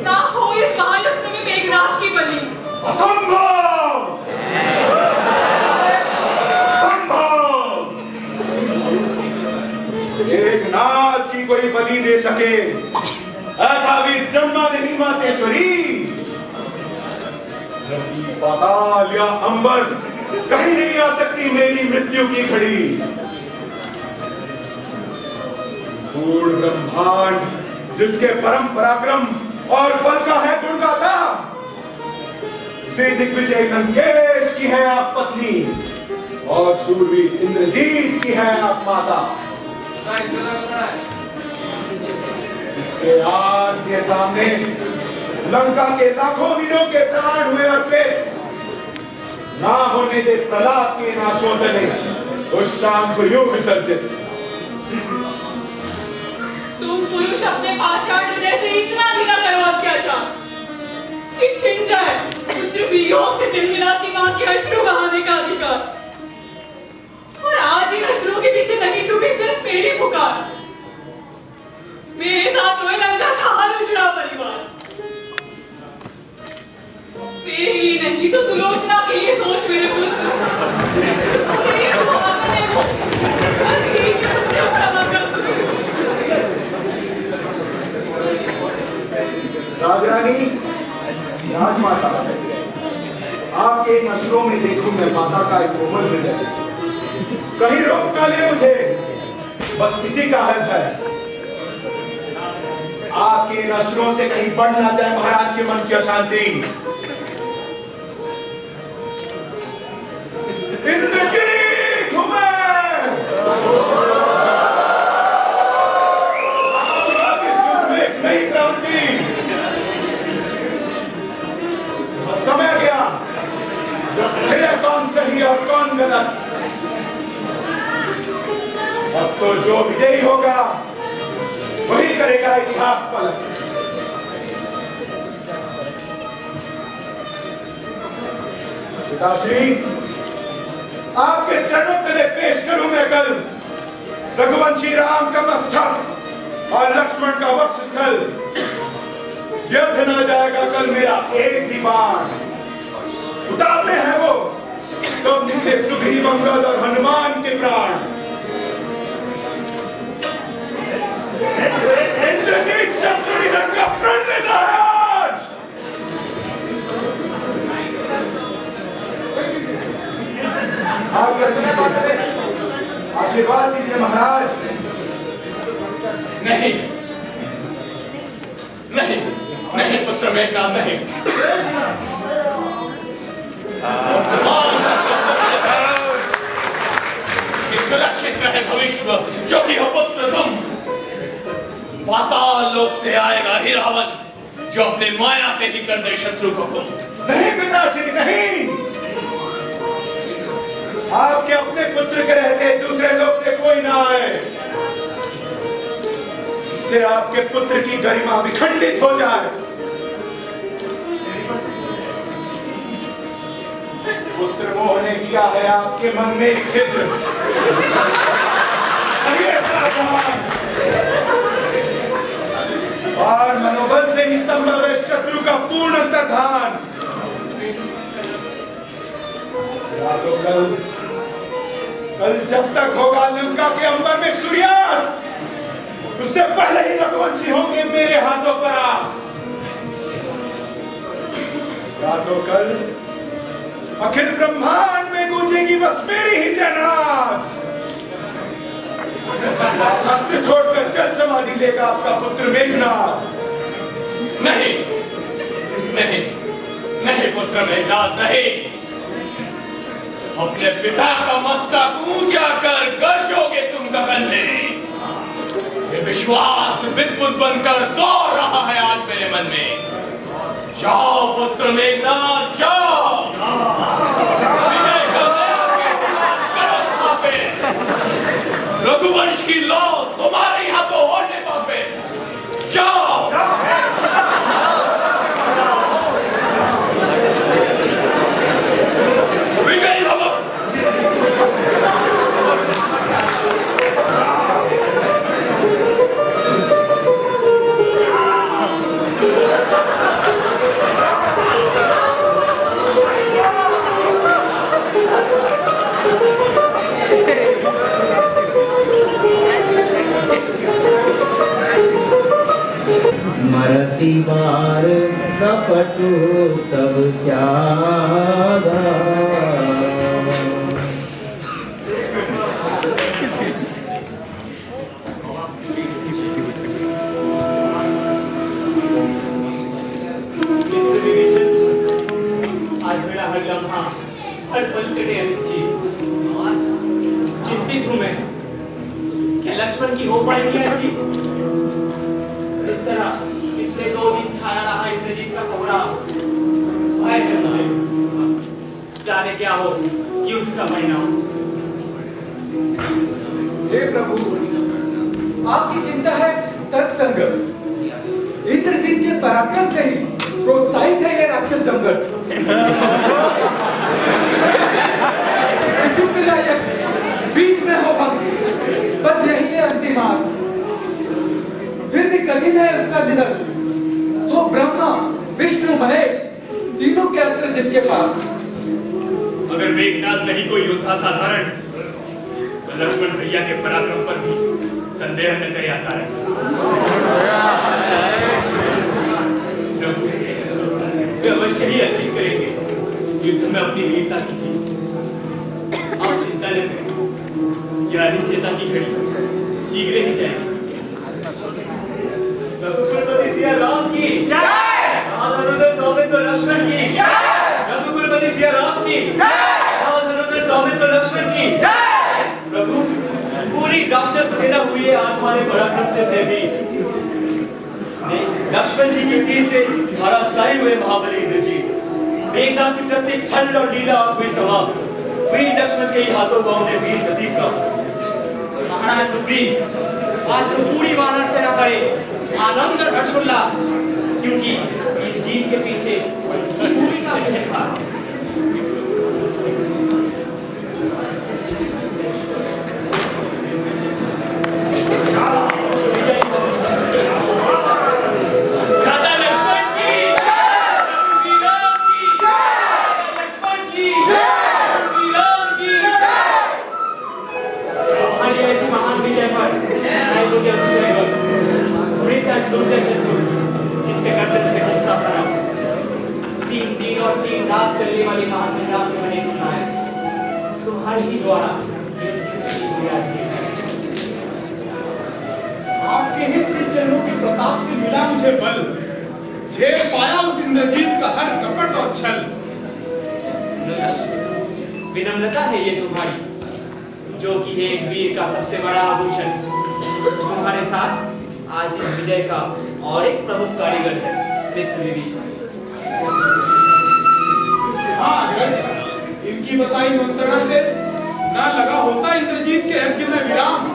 ना हो इस महायुद्ध में मेघनाथ की बलि। असंभव, असंभव। मेघनाथ की कोई बलि दे सके ऐसा भी जन्मा नहीं मातेश्वरी। पाताल या अंबर कहीं नहीं आ सकती मेरी मृत्यु की घड़ी। पूर्ण ब्रह्मांड जिसके परम पराक्रम और बल का है दुर्गाता, उसे दिग्विजय लंकेश की है आप पत्नी और शूरवीर इंद्रजीत की है आप माता। इसके आग के सामने लंका के लाखों वीरों के प्राण हुए अर्पित। ना होने दे प्रलाप के नाशोदने उस शाम को यूं विसर्जित। तुम पुरुष अपने पाषाण हृदय से इतना ढीला करवा क्या चाह कि छिन जाए पुत्र वियोग से दिल मिलाती मां के अश्रु बहाने का अधिकार। और आज इन अश्रुओं के पीछे नहीं छुपी सिर्फ मेरी पुकार। मेरे साथ रोए लंका का हाल उजड़ा परिवार। मेरे लिए नहीं तो सुलोचना के लिए सोच मेरे पुत्र। मेरे सुहागन है वो, बस यही सबसे क्षमा कर। राजरानी, राजमाता, आपके इन अश्रों में देखूं मैं माता का एक कोमल हृदय। कहीं रोक ना ले मुझे, बस किसी का हल है। आपके इन अश्रों से कहीं बढ़ ना जाए महाराज के मन की अशांति। इंद्रजीत हूं मैं। नई क्रांति, समय गया जब फिर कौन सही और कौन गलत। अब तो जो विजयी होगा वही करेगा इतिहास पलट। पिताश्री, आपके चरणों तले पेश करूं मैं कल रघुवंशी राम का मस्तक और लक्ष्मण का वक्षस्थल। व्यर्थ न जाएगा कल मेरा एक भी बाण। उतारने हैं वो तो निकले सुग्रीव अंगद और हनुमान के प्राण। इंद्रजीत शत्रु निधन का प्रण लेना है आज। आशीर्वाद दीजिए महाराज। नहीं, नहीं नहीं पुत्र मेघनाद नहीं। सुरक्षित रहे भविष्य जो कि हो पुत्र तुम। पाताल लोक से आएगा ही रावण जो अपने माया से ही कर दे शत्रु को गुम। नहीं पिताश्री नहीं, आपके अपने पुत्र के रहते दूसरे लोग से कोई ना आए, इससे आपके पुत्र की गरिमा विखंडित हो जाए। पुत्र मोह ने किया है आपके मन में एक छिद्र, और मनोबल से ही संभव है शत्रु का पूर्ण अंतर्धान। कल जब तक होगा लंका के अंबर में सूर्यास्त, उससे पहले ही रघुवंशी होंगे मेरे हाथों पर आस। रातों कल अखिल ब्रह्मांड में गूंजेगी बस मेरी ही जयनाद। अस्त्र छोड़कर जल समाधि लेगा आपका पुत्र मेघनाद। नहीं नहीं नहीं पुत्र मेघनाद नहीं। अपने पिता का मस्तक ऊंचा कर गरजोगे तुम गगन में। ये विश्वास विद्युत बनकर दौड़ रहा है आज मेरे मन में। जाओ पुत्र मेघनाद जाओ, विजय करो स्थापित। रघुवंश की लौ तुम्हारे हाथों होने पापे। जाओ विजय भव। मरती बार कपटु सब त्यागा। आज मेरा हर लम्हा हर पल कटे अनिश्चित। चिंतित हूं मैं, क्या लक्ष्मण की हो पाएगी अच्छी? जिस तरह पिछले 2 दिन छाया रहा इंद्रजीत का कोहरा, भय है मुझे, जाने क्या हो युद्ध का परिणाम। हे प्रभु, आपकी चिंता है तर्कसंगत। इंद्रजीत के पराक्रम से ही प्रोत्साहित है ये राक्षस जमघट। बीच में हो भंग, बस यही है अंतिम आस। फिर भी कठिन है उसका निधन। हो ब्रह्मा विष्णु महेश तीनों के अस्त्र जिसके पास। अगर मेघनाद नहीं कोई योद्धा साधारण, तो लक्ष्मण भैया के पराक्रम पर भी संदेह न करे आता है। वे अवश्य ही अर्जित करेंगे। युद्ध में अपनी वीरता कीजिए, आप चिंता न करें। यह अनिश्चितता की घड़ी शीघ्र ही जाएगी। रघुकुलपति सिया राम की जय। धनुधर सौमित्र लक्ष्मण की जय। रघुकुलपति सिया राम की जय। धनुधर सौमित्र लक्ष्मण की जय। प्रभु, पूरी राक्षस सेना हुई है आज हमारे पराक्रम से भयभीत। लक्ष्मण जी के तीर से धराशायी हुए महाबली इंद्रजीत। मेघनाद की प्रत्येक छल और लीला हुई समाप्त। वीर लक्ष्मण के ही हाथों गांव ने वीर गति प्राप्त। महाराज सुग्रीव, आज तो पूरी वानर सेना करे आनंद और हर्षोल्लास, क्योंकि इस जीत के पीछे भूमिका है खास। जिसके गर्दन से हिस्सा भरा 3 दिन और 3 रात चलने वाली महासंग्राम में बने तुम आए। तुम्हारे ही द्वारा युद्ध की स्थिति हुई आज की। आपके ही श्री चरणों के प्रताप से मिला मुझे बल। झेल पाया उस इंद्रजीत का हर कपट और छल। विनम्रता है ये तुम्हारी, जो कि है एक वीर का सबसे बड़ा आभूषण। तुम्हारे साथ आज इस विजय का और एक प्रमुख कारीगर है, मित्र विभीषण। हाँ अग्रज, इनकी बताई मंत्रणा से ना लगा होता इंद्रजीत के यज्ञ में विराम,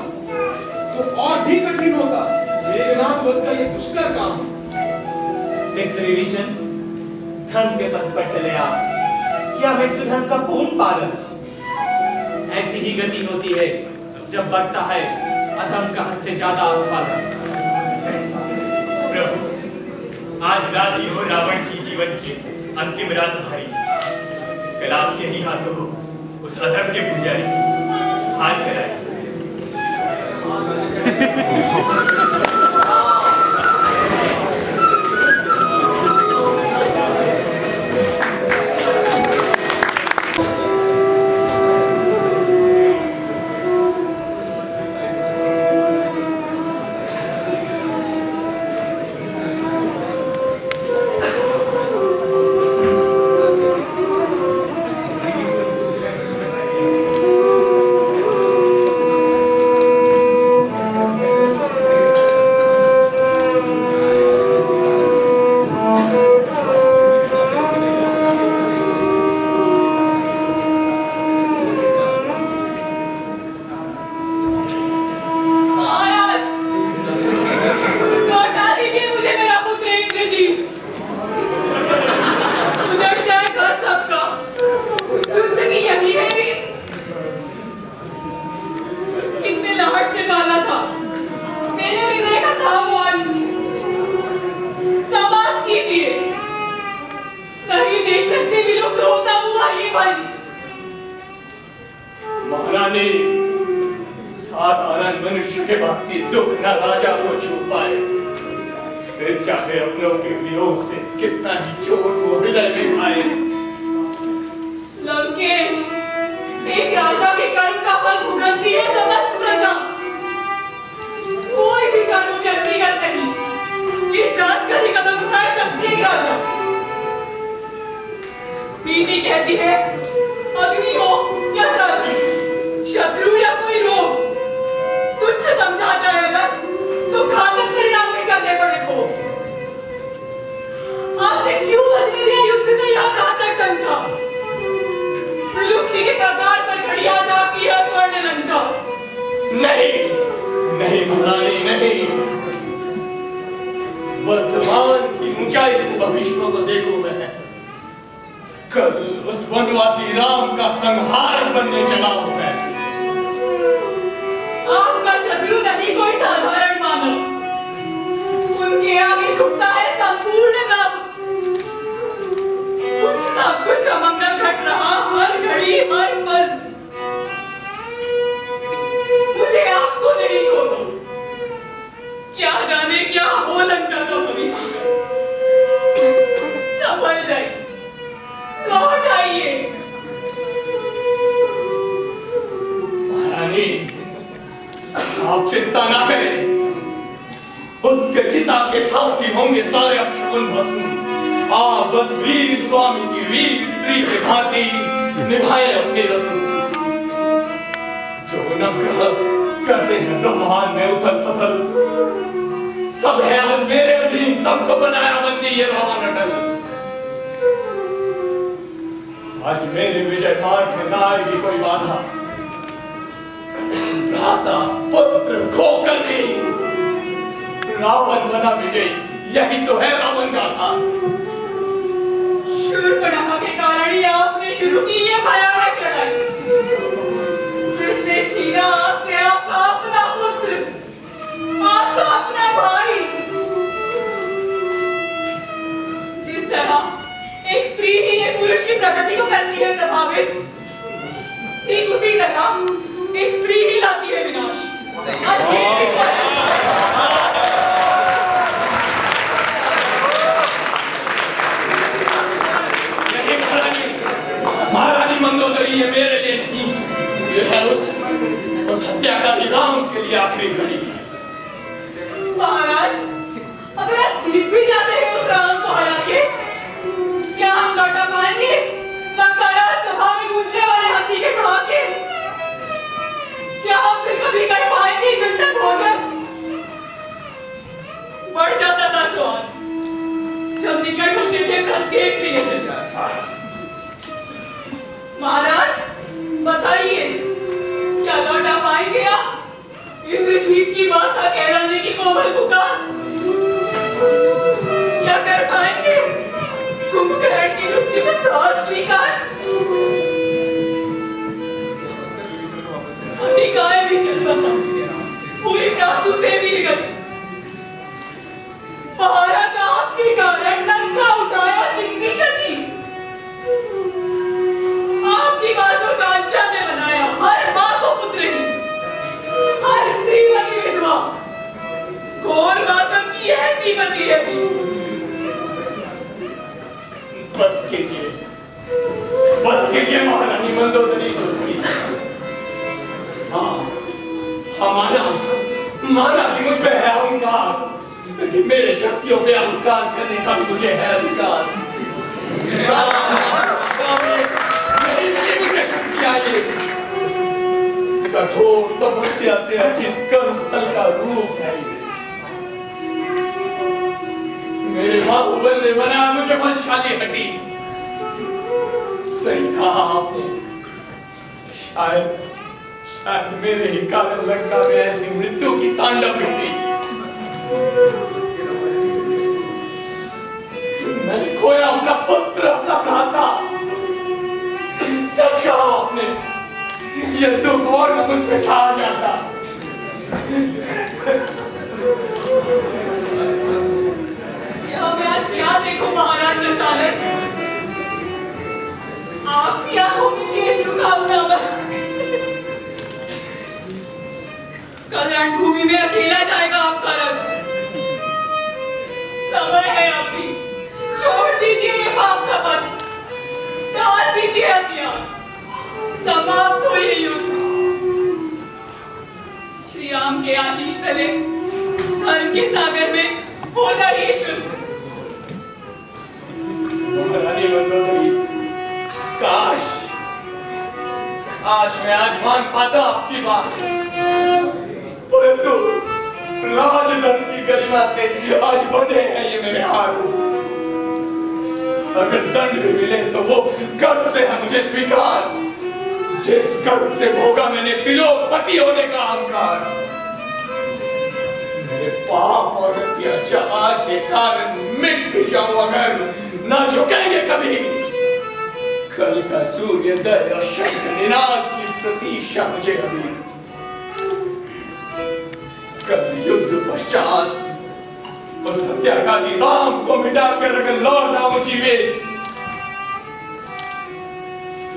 तो और भी कठिन होता मेघनाद वध का ये दुष्कर काम। मित्र विभीषण, धर्म के पथ पर चले आप, क्या मित्र धर्म का पूर्ण पालन। ऐसी ही गति होती है जब बढ़ता है अधर्म का हद से ज्यादा आस्वादन। प्रभु, आज राजी हो रावण की जीवन की अंतिम रात भारी। कल आपके ही हाथों उस अधर्म के पुजारी की हाल कराए। महारानी, साधारण मनुष्य के भक्ति दुख न राजा को छू पाए, फिर चाहे अपनों के वियोग से कितना ही चोट वो हृदय में खाए। लंकेश, एक राजा के कर्म का फल भुगतती है समस्त प्रजा। कोई भी कर्म व्यक्तिगत नहीं, ये जानकर ही कदम उठाए प्रत्येक राजा। नीति कहती है अग्नि हो या सर्प, शत्रु या कोई रोग, तुच्छ समझा जाए अगर तो घातक परिणाम में करने पड़े को। आपने क्यों बदले दिया युद्ध का यह घातक तंत्र? विलुप्ति के कगार पर खड़ी आज आपकी यह स्वर्ण लंका। नहीं नहीं महारानी, नहीं। वर्तमान की ऊंचाई से भविष्य को देखो मैं, कल उस वनवासी राम का संहार बनने चला हूं मैं। आपका शत्रु नहीं कोई साधारण मानव, उनके आगे झुकता है संपूर्ण नभ। कुछ ना कुछ अमंगल घट रहा हर घड़ी हर पल। मुझे आपको नहीं खोना, क्या जाने क्या हो लंका का भविष्य। संभल जाइए, लौट आइए। महारानी, आप चिंता ना करें, उसके चिता के साथ ही होंगे सारे अपशकुन भस्म। आप बस वीर स्वामी की वीर स्त्री के भांति निभाए अपनी रस्म। जो नवग्रह करते हैं ब्रह्मांड में उथल पथल, सब है आज मेरे अधीन, सबको बनाया बंदी ये रावण अटल। आज मेरे विजय पाठ में ना आएगी कोई बाधा, भ्राता पुत्र खोकर भी रावण बना विजयी, यही तो है रावण गाथा। शूर्पणखा के कारण ही आपने शुरू की ये भयानक लड़ाई, जिसने छीना आपसे आपका अपना पुत्र, आपका अपना भाई। जिस तरह एक स्त्री ही एक पुरुष की प्रकृति को करती है प्रभावित, ठीक उसी तरह एक स्त्री ही लाती है विनाश। नहीं महारानी मंदोदरी, ये मेरे लिए नहीं, ये है उस हत्याकारी राम के लिए आखिरी घड़ी। महाराज, अगर आप जीत भी जाते हैं उस रावण को हरा के, क्या हम लौटा पाएंगे लंकाराज सभा में गूंजने वाले हंसी के ठहाके? क्या हम फिर कभी कर पाएंगे घंटा भोजन? बढ़ जाता था सवाल जब निकट होते थे प्रत्येक प्रियजन। महाराज बताइए, क्या लौटा पाएंगे आप इंद्रजीत की माता कहलाने की कोमल पुकार? क्या कर पाएंगे कुंभकर्ण की मुक्ति में साथ स्वीकार? अधिकार भी चल बसा पूरी प्रातु से भी निकल भारत आपके कारण लंका उठाया दिग्दिशती। आपकी बातों का अंशा ने बनाया हर मां को पुत्र ही, हर स्त्री बनी विधवा। घोर मातम की ऐसी बची है। बस कीजिए महारानी मंदोदरी दोस्ती। हाँ, माना कि मुझ पे है अहंकार, लेकिन मेरे शक्तियों पे अहंकार करने का भी मुझे है अधिकार। मुझे शक्ति आई, कठोर तपस्या से अर्जित कर्म तल का रूप है। मेरे बाहुबल ने बनाया मुझे बलशाली हटी। सही कहा आपने, शायद मेरे ही कारण लंका में ऐसी मृत्यु की तांडव घटी। मैंने खोया अपना पुत्र, अपना भ्राता। सच कहा आपने, यह दुख और न मुझसे सहा जाता। मैं आज क्या देखूं महाराज दशरथ, आपकी आंखों में केश रुका हुआ। कल रणभूमि में अकेला जाएगा आपका रथ। समय है अभी, छोड़ दीजिए ये पाप का पथ, डाल दीजिए हथियार, समाप्त हो ये युद्ध। श्री राम के आशीष तले धर्म के सागर में हो जाइए शुद्ध। महारानी मंदोदरी, काश मैं आज मान पाता आपकी बात, परंतु राजधर्म की गरिमा से आज बंधे हैं ये मेरे हाथ। अगर दंड भी मिले तो वो गर्व से है मुझे स्वीकार, जिस गर्व से भोगा मैंने तिलोपति होने का अहंकार। मेरे पाप और अत्याचार के कारण मिट भी जाऊं अगर, ना झुकेंगे कभी। कल का सूर्योदय और शंख निनाद की प्रतीक्षा मुझे अभी। कल युद्ध पश्चात उस हत्याकारी राम को मिटाकर अगर लौट आऊं जीवित,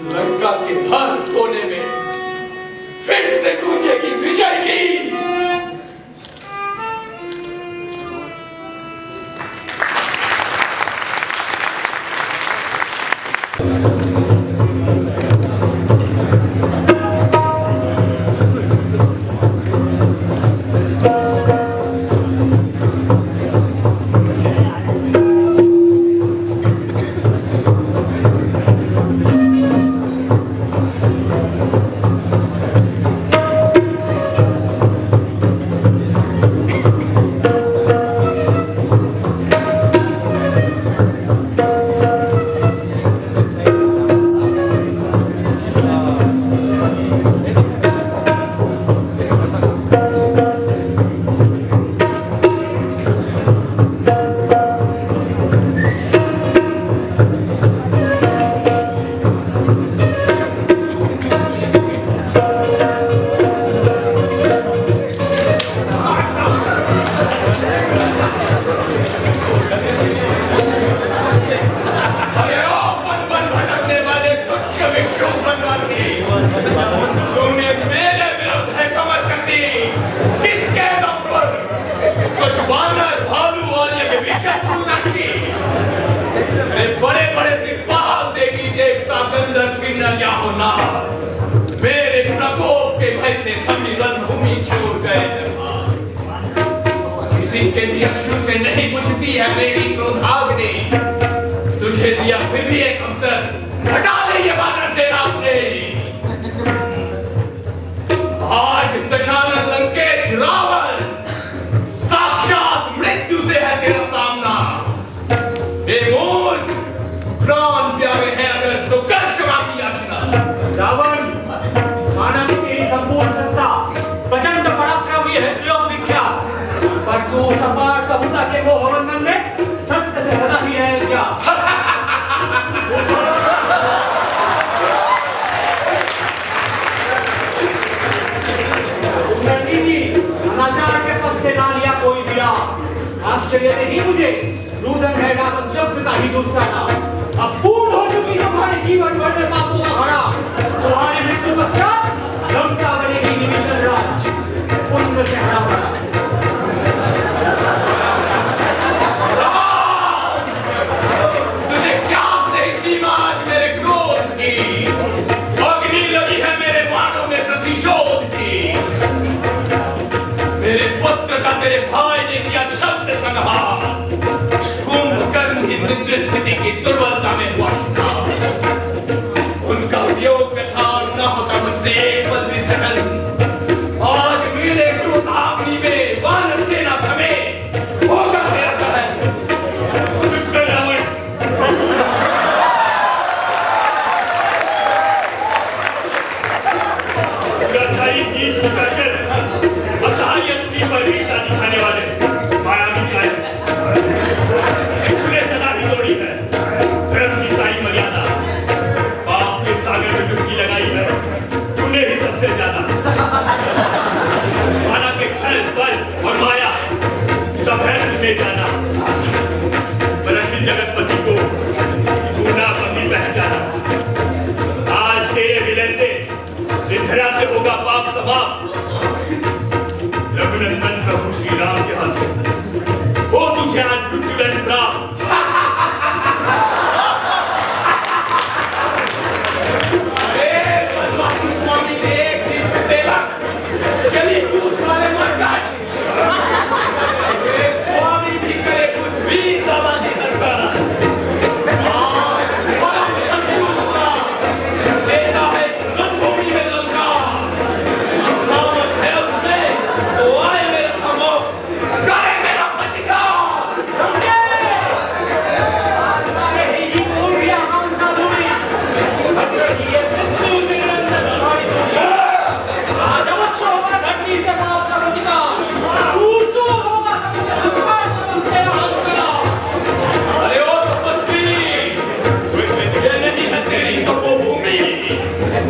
लंका के हर कोने में फिर से गूंजेगी विजय की। मेरे प्रकोप के भय से सभी रणभूमि छोड़ गए। जिनके लिए अश्रु से नहीं बुझती है मेरी क्रोधाग्नि, तुझे दिया फिर भी एक अवसर, हटा ले ये वानर सेना अपने। आज दशानन लंकेश रावण साक्षात मृत्यु से है तेरा सामना। बेमूल प्राण प्यारे हैं अगर तो कर क्षमा की याचना। रावण माना कि तेरी संपूर्ण सत्ता प्रचंड पराक्रमी है त्रिलोक विख्यात, पर तू सपाट बहुता के मोह बंधन में सत्य से सदा ही है क्या? अनाचार के पद से ना लिया कोई दिया, आश्चर्य नहीं मुझे रुदन है रावण शब्द का ही दुस्साना। अब पूर्ण हो चुकी तुम्हारे जीवन भर में पापों का घड़ा, तुम्हारी मृत्यु पश्चात लंका बनेगी निमिषद राज, पुण्य से हरा भरा। तुझे क्या नहीं सीमा आज मेरे क्रोध की, अग्नि लगी है मेरे बाणों में प्रतिशोध की। मेरे पुत्र का तेरे भाई ने किया छल से संहार, कुंभकर्ण की मित्र स्थिति की दुर्बलता में हुआ शिकार। उनका वियोग था और न होता मुझसे एक पल भी सहन। आज मेरे क्रोधाग्नि में वानर सेना समेत होगा तेरा दहन। चुप कर रावण। गद्दारी की सुशासन असहायत की परवीनता दिखाने वाले मायावी काय तूने सदा ही तोड़ी है धर्म की सारी मर्यादा, पाप के सागर में डुबकी लगाई है तूने ही सबसे ज्यादा। माना के छल बल और माया सब है तुम्हें जाना, परंतु जगतपति को तू ना कभी पहचाना। आज तेरे विलय से इस धरा से होगा पाप समाप्त। रघुनंदन प्रभु श्री राम के हाथ हो तुझे आज मृत्युदंड प्राप्त। स्वामी के एक शिष्ट सेवक चली पूछ वाले मर गए। स्वामी भी करे कुछ भी दवा नहीं करता। लेता है रणभूमि में लंका, सामर्थ है उसमें तो आए मेरे सम्मुख, करे मेरा प्रतिकार। अरे ओ तपस्वी, ये नहीं है तेरी तपोभूमि,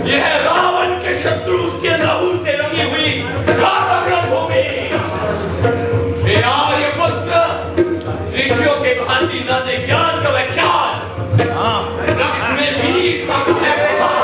ये है रावण के शत्रु उसके लहू से रंगी हुई घातक रणभूमि। हे आर्यपुत्र, ऋषियों के भांति न दे ज्ञान का व्याख्यान, रक्त में वीरता का है प्रभाव।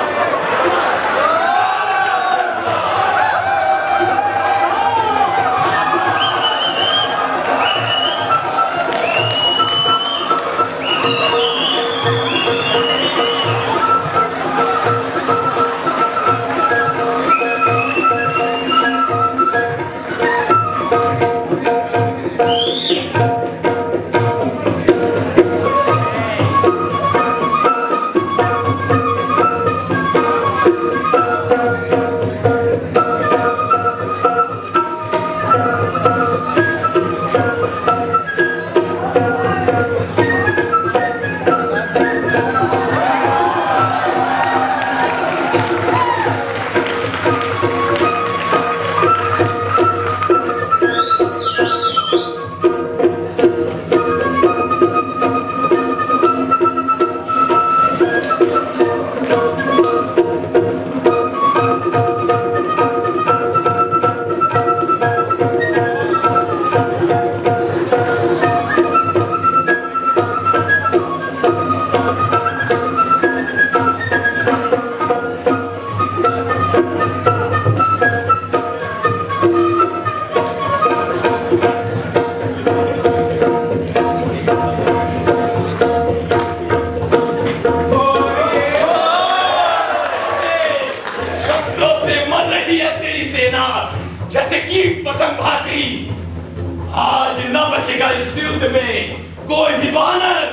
आज न बचेगा इस युद्ध में कोई भी वानर,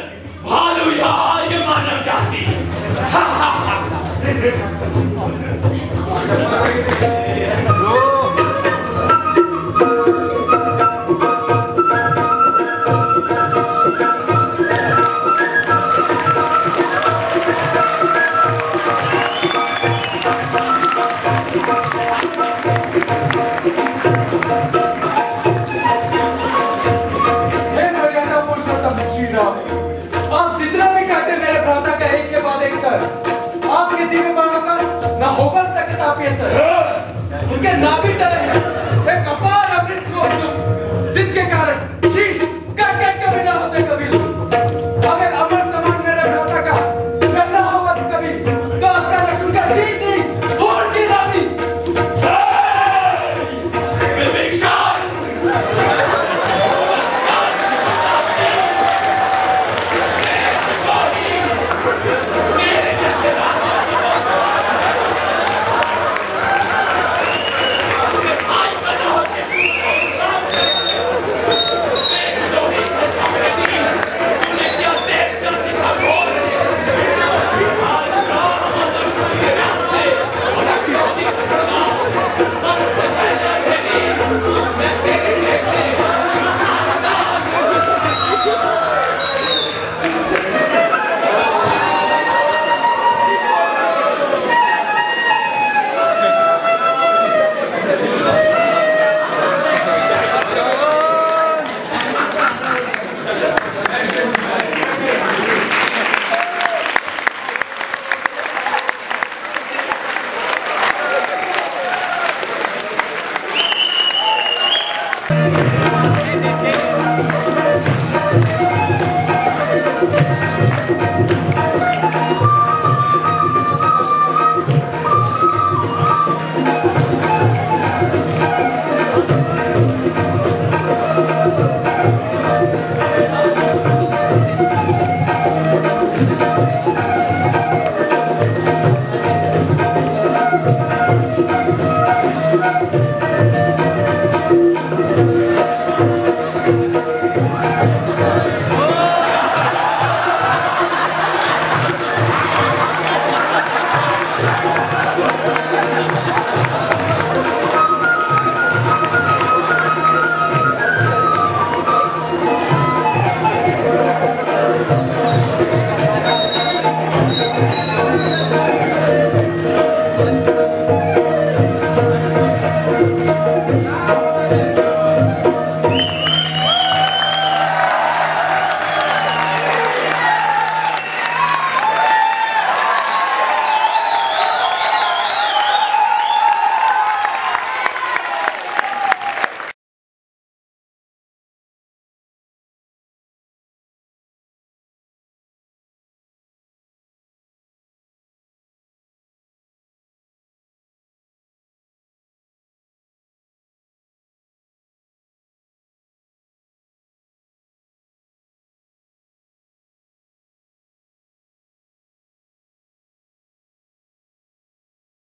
भालू या आर्य मानव जाति। आप जितना भी कहते मेरे भ्राता का एक के बाद एक सर, आपके दिव्य बाणों का न होगा तक तापिए सर। उनके नाभि तले है एक अपार अमृत स्रोत, जिसके कारण शीश कट कट कभी ना होते कभी। अगर अमर समाज मेरे भ्राता का करना होगा तो कभी, तो आपका लक्ष्य उनका शीश नहीं, खून की नाभि।